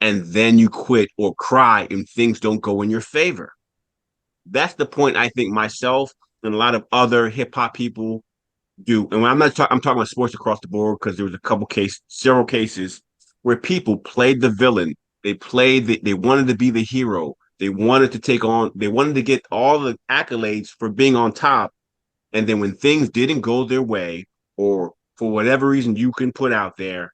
and then you quit or cry and things don't go in your favor. That's the point I think myself and a lot of other hip hop people do. And when I'm talking about sports across the board, because there was several cases where people played the villain. They wanted to be the hero. They wanted to get all the accolades for being on top. And then when things didn't go their way, or for whatever reason you can put out there,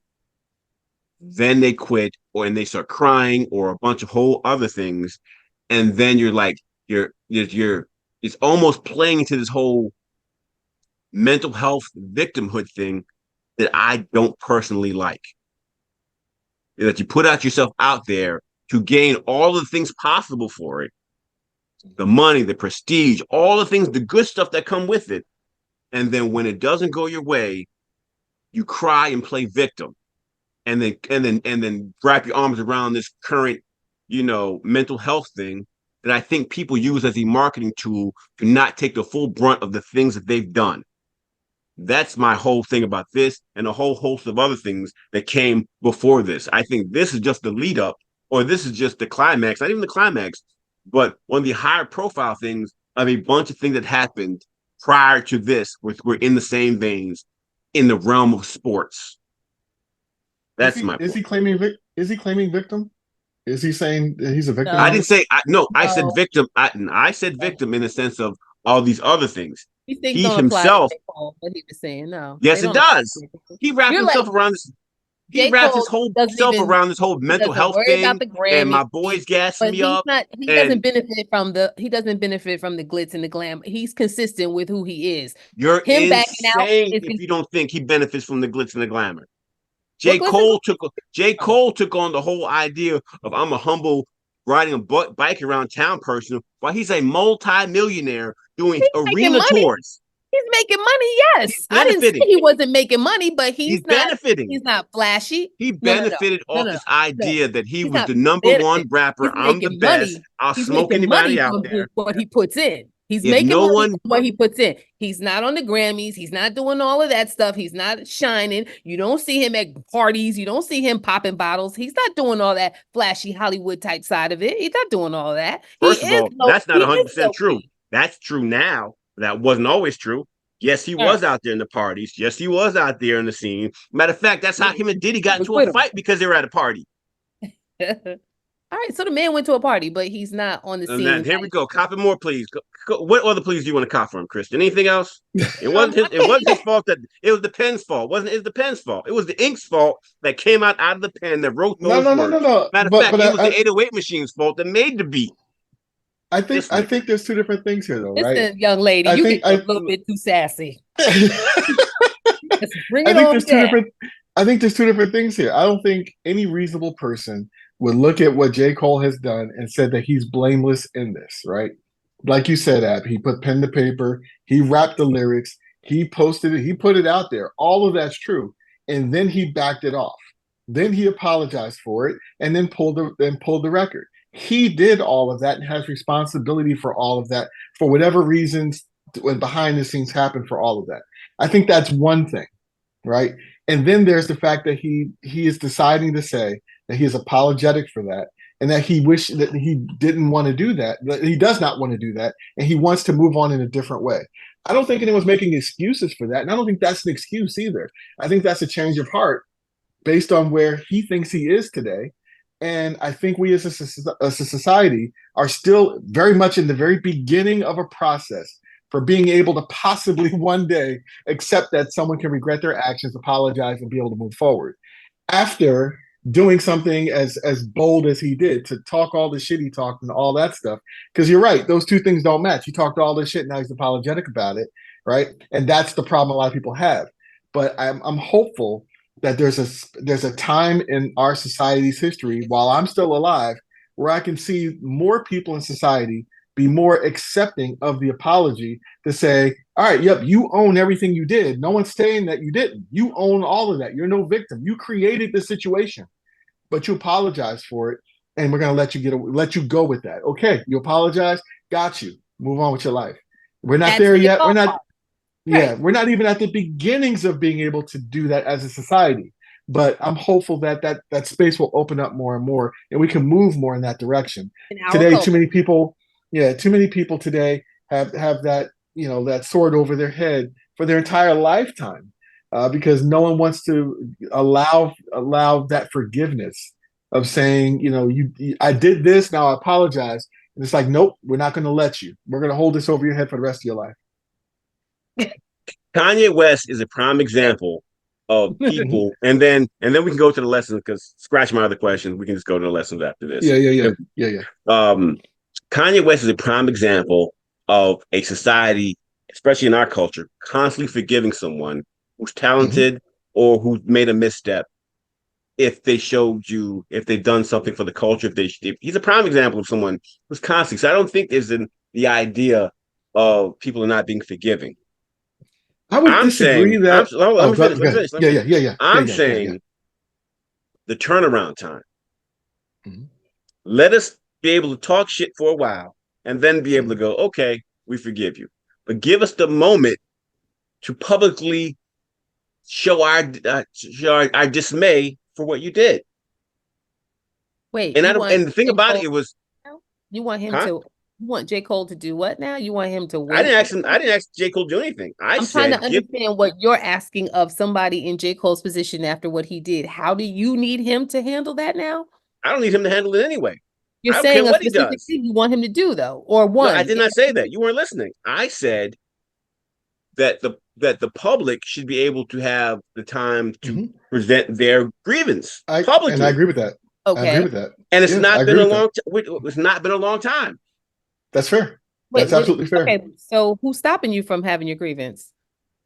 then they quit, and they start crying, or a bunch of whole other things. And then you're like, it's almost playing into this whole mental health victimhood thing that I don't personally like. That you put yourself out there to gain all the things possible for it, the money, the prestige, all the things, the good stuff that come with it. And then when it doesn't go your way, you cry and play victim, and then wrap your arms around this current, mental health thing that I think people use as a marketing tool to not take the full brunt of the things that they've done. That's my whole thing about this, and a whole host of other things that came before this. I think this is just the lead up, or this is just the climax, not even the climax, but one of the higher profile things of a bunch of things that happened prior to this, which were in the same veins in the realm of sports. That's my point. Is he claiming victim? Is he saying that he's a victim? No. I didn't say no. I said victim. I said victim in the sense of all these other things. These things He don't himself. apply to what he was saying. No. Yes, they it don't apply does. to He wrapped You're himself like, around this. He J. wrapped Cole his whole doesn't self even- around this whole mental doesn't health worry thing, about the and my Grammys, boys gassing But me he's up. not. He doesn't benefit from the. He doesn't benefit from the glitz and the glam. He's consistent with who he is. You're Him backing out insane is if you don't think he benefits from the glitz and the glamour. What J. Cole took on the whole idea of I'm a humble riding a bike around town person, while he's a multi-millionaire doing arena tours. He's making money, yes. I didn't say benefiting. he wasn't making money, but he's not benefiting. He's not flashy. He No. benefited off this idea that he He's was not the number one rapper. He's I'm the making best. money. I'll He's smoke making anybody money out from there. what he puts in. He's If making no money one- from what he puts in. He's not on the Grammys. He's not doing all of that stuff. He's not shining. You don't see him at parties. You don't see him popping bottles. He's not doing all that flashy Hollywood type side of it. He's not doing all that. First of all, that's not 100% true. That's true now. That wasn't always true. Yes, he was out there in the parties. Yes, he was out there in the scene. Matter of fact, that's how him and Diddy got into a fight, because they were at a party. All right, so the man went to a party, but he's not on the scene. Here we go. Cop it more, please. What other please do you want to cop from, Christian? Anything else? It wasn't his fault. That it was the pen's fault. It was the pen's fault. It was the ink's fault that came out of the pen that wrote those words. No. Matter of fact, it was the 808 machine's fault that made the beat. I think there's two different things here, though, right? Listen, young lady, you get a little bit too sassy. Bring it on back. I think there's two different things here. I don't think any reasonable person would look at what J. Cole has done and said that he's blameless in this, right? Like you said, Ab, he put pen to paper, he rapped the lyrics, he posted it, he put it out there. All of that's true. And then he backed it off. Then he apologized for it and then pulled the record. He did all of that and has responsibility for all of that, for whatever reasons when behind the scenes happened for all of that. I think that's one thing, right? And then there's the fact that he is deciding to say that he is apologetic for that, and that he wished that he didn't want to do that, that he does not want to do that, and he wants to move on in a different way. I don't think anyone's making excuses for that, and I don't think that's an excuse either. I think that's a change of heart based on where he thinks he is today. And I think we as a society are still very much in the very beginning of a process for being able to possibly one day accept that someone can regret their actions, apologize, and be able to move forward. After doing something as bold as he did, to talk all the shit he talked and all that stuff. Because you're right, those two things don't match. He talked all this shit, now he's apologetic about it, right? And that's the problem a lot of people have. But I'm hopeful that there's a time in our society's history, while I'm still alive, where I can see more people in society be more accepting of the apology, to say, all right, yep, you own everything you did. No one's saying that you didn't. You own all of that. You're no victim. You created the situation, but you apologize for it, and we're gonna let you go with that. Okay, you apologize, got you. Move on with your life. We're not there yet. We're not. Yeah, we're not even at the beginnings of being able to do that as a society. But I'm hopeful that space will open up more and more, and we can move more in that direction. Today, too many people today have that, that sword over their head for their entire lifetime. because no one wants to allow that forgiveness of saying, I did this, now I apologize. And it's like, nope, we're not going to let you. We're going to hold this over your head for the rest of your life. Kanye West is a prime example of people, and then we can go to the lessons, because scratch my other questions. We can just go to the lessons after this. Yeah. Kanye West is a prime example of a society, especially in our culture, constantly forgiving someone who's talented or who made a misstep if they've done something for the culture. If he's a prime example of someone who's constantly. So I don't think there's the idea of people are not being forgiving. I would disagree that. Let me finish. Yeah. I'm saying the turnaround time. Let us be able to talk shit for a while and then be able to go, okay, we forgive you. But give us the moment to publicly show our dismay for what you did. Wait, and the thing about it was, you want him to. You want J. Cole to do what now? You want him to wait? I didn't ask J. Cole to do anything. I'm trying to understand what you're asking of somebody in J. Cole's position after what he did. How do you need him to handle that now? I don't need him to handle it anyway. You're saying a specific thing you want him to do, though, or one. No, I did not say that. You weren't listening. I said that the public should be able to have the time to present their grievance publicly. And I agree with that. Okay. I agree with that. And it's not been a long. It's not been a long time. That's fair. That's absolutely fair. Okay, so who's stopping you from having your grievance?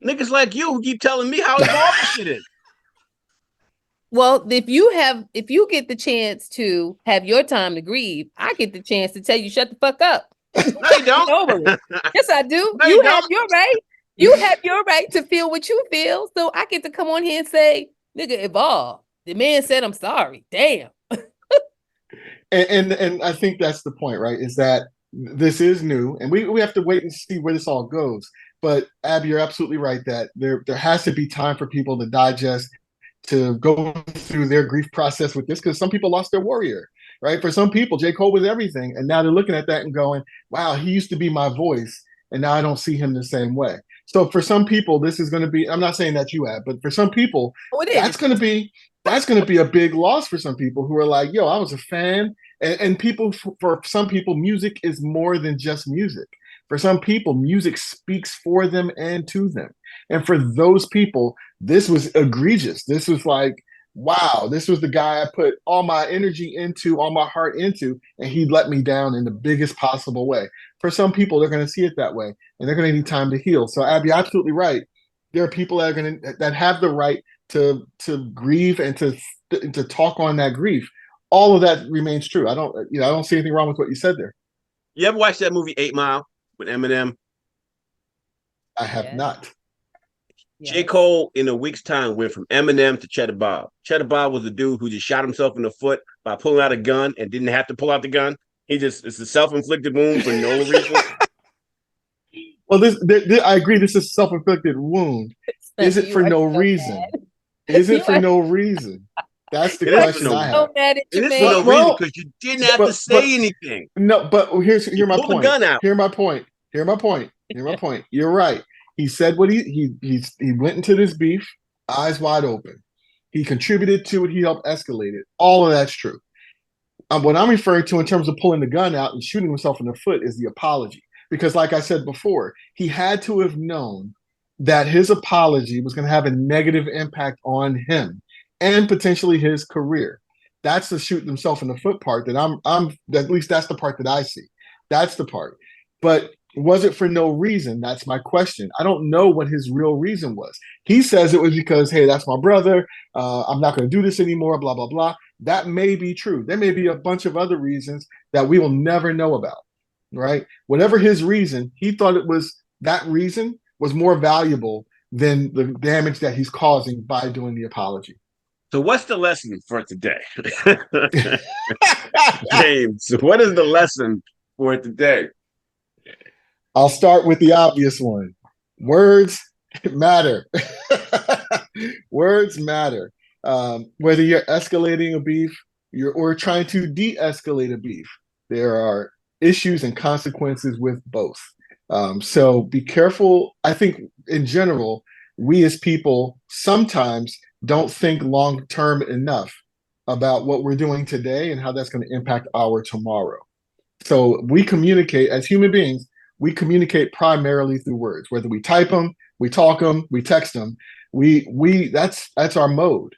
Niggas like you who keep telling me how involved this shit is. Well, if you get the chance to have your time to grieve, I get the chance to tell you shut the fuck up. No, you don't. Yes, I do. No, you have your right. You have your right to feel what you feel. So I get to come on here and say, nigga, evolve. The man said, I'm sorry. Damn. and I think that's the point, right? Is that this is new, and we have to wait and see where this all goes. But Abby, you're absolutely right that there has to be time for people to digest, to go through their grief process with this, because some people lost their warrior, right? For some people, J. Cole was everything, and now they're looking at that and going, wow, he used to be my voice, and now I don't see him the same way. So for some people, this is going to be, I'm not saying that you have, but for some people, that's going to be a big loss for some people who are like, yo, I was a fan. And people, for some people, music is more than just music. For some people, music speaks for them and to them. And for those people, this was egregious. This was like, wow, this was the guy I put all my energy into, all my heart into, and he let me down in the biggest possible way. For some people, they're going to see it that way, and they're going to need time to heal. So Abby, you're absolutely right. There are people that have the right to grieve and to talk on that grief. All of that remains true. I don't see anything wrong with what you said there. You ever watched that movie 8 Mile with Eminem? I have not. J. Cole, in a week's time, went from Eminem to Cheddar Bob. Cheddar Bob was the dude who just shot himself in the foot by pulling out a gun and didn't have to pull out the gun. It's a self-inflicted wound for no reason. Well, I agree. This is a self-inflicted wound. Is it for no reason? Is it for no reason? That's the question I have. It is for no reason, because you didn't have to say anything. No, but here's my point. Pull the gun out. Here's my point. You're right. He said what he went into this beef, eyes wide open. He contributed to it. He helped escalate it. All of that's true. What I'm referring to in terms of pulling the gun out and shooting himself in the foot is the apology. Because like I said before, he had to have known that his apology was going to have a negative impact on him and potentially his career. That's the shooting himself in the foot part that I'm at least that's the part that I see. That's the part. But was it for no reason? That's my question. I don't know what his real reason was. He says it was because, hey, that's my brother. I'm not going to do this anymore, blah, blah, blah. That may be true. There may be a bunch of other reasons that we will never know about, right? Whatever his reason, he thought that reason was more valuable than the damage that he's causing by doing the apology. So what's the lesson for today? James, what is the lesson for today? I'll start with the obvious one. Words matter. Words matter. Whether you're escalating a beef or trying to de-escalate a beef, there are issues and consequences with both. So be careful. I think in general, we as people sometimes don't think long term enough about what we're doing today and how that's going to impact our tomorrow. So we communicate as human beings, we communicate primarily through words, whether we type them, we talk them, we text them, that's our mode.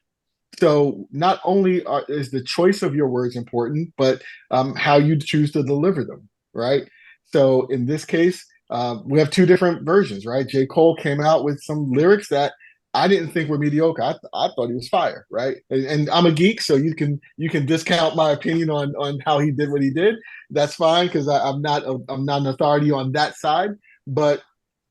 So not only is the choice of your words important, but how you choose to deliver them, right? So in this case, we have two different versions, right? J. Cole came out with some lyrics that I didn't think were mediocre. I thought he was fire, right? And I'm a geek, so you can discount my opinion on how he did what he did. That's fine because I'm not an authority on that side. But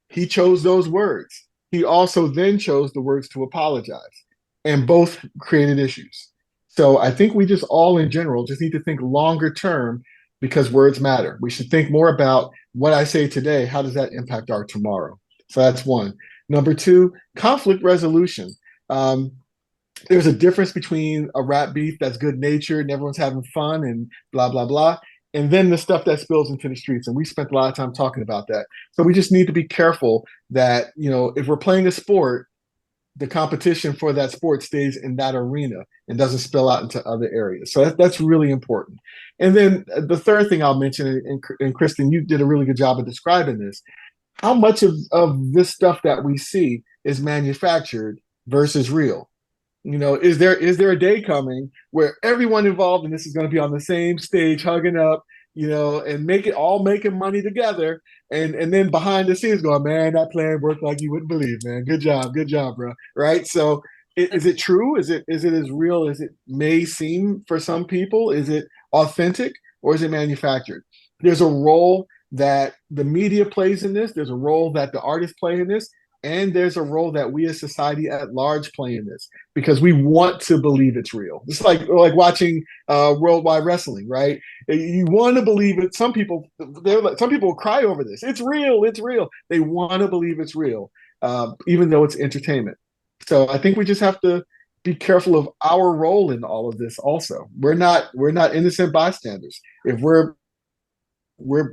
he chose those words. He also then chose the words to apologize, and both created issues. So I think we just all in general just need to think longer term because words matter. We should think more about what I say today. How does that impact our tomorrow? So that's one. Number two, conflict resolution. There's a difference between a rap beef that's good natured and everyone's having fun and blah, blah, blah, and then the stuff that spills into the streets. And we spent a lot of time talking about that. So we just need to be careful that, if we're playing a sport, the competition for that sport stays in that arena and doesn't spill out into other areas. So that's really important. And then the third thing I'll mention, and Kristen, you did a really good job of describing this, how much of this stuff that we see is manufactured versus real? Is there a day coming where everyone involved in this is going to be on the same stage, hugging up, and making money together, and then behind the scenes going, man, that plan worked like you wouldn't believe, man. Good job, bro. Right? So, is it true? Is it as real as it may seem for some people? Is it authentic or is it manufactured? There's a role that the media plays in this. There's a role that the artists play in this. And there's a role that we as society at large play in this because we want to believe it's real. It's like watching worldwide wrestling, right? You want to believe it. Some people will cry over this. It's real. It's real. They want to believe it's real, even though it's entertainment. So I think we just have to be careful of our role in all of this. Also, we're not innocent bystanders. If we're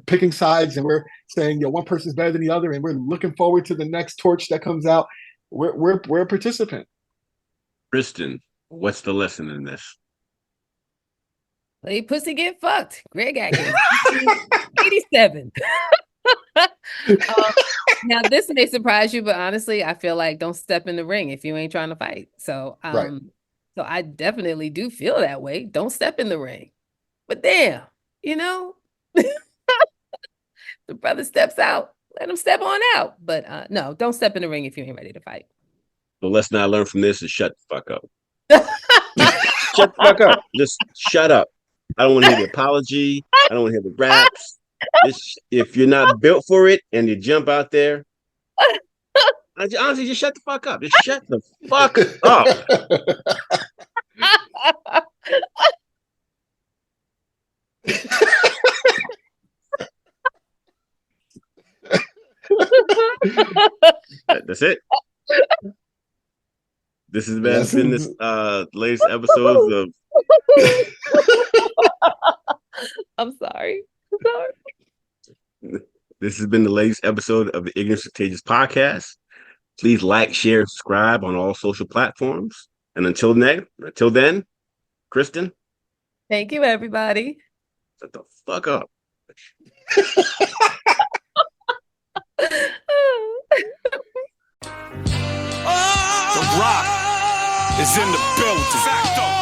picking sides and we're saying, one person's better than the other, and we're looking forward to the next torch that comes out, we're a participant. Kristen, what's the lesson in this? Play pussy, get fucked. Greg Atkins, 87. Now, this may surprise you, but honestly, I feel like don't step in the ring if you ain't trying to fight. So, Right. So I definitely do feel that way. Don't step in the ring. But damn, the brother steps out, let him step on out. But no, don't step in the ring if you ain't ready to fight. The lesson I learned from this is shut the fuck up. Shut the fuck up. Just shut up. I don't want to hear the apology. I don't want to hear the raps. If you're not built for it and you jump out there, honestly, just shut the fuck up. Just shut the fuck up. That's it. This has been this latest episodes of. I'm sorry. This has been the latest episode of the Ignorance Is Contagious Podcast. Please like, share, and subscribe on all social platforms. And until then, Kristen. Thank you, everybody. Shut the fuck up. The Rock is in the building. Facto.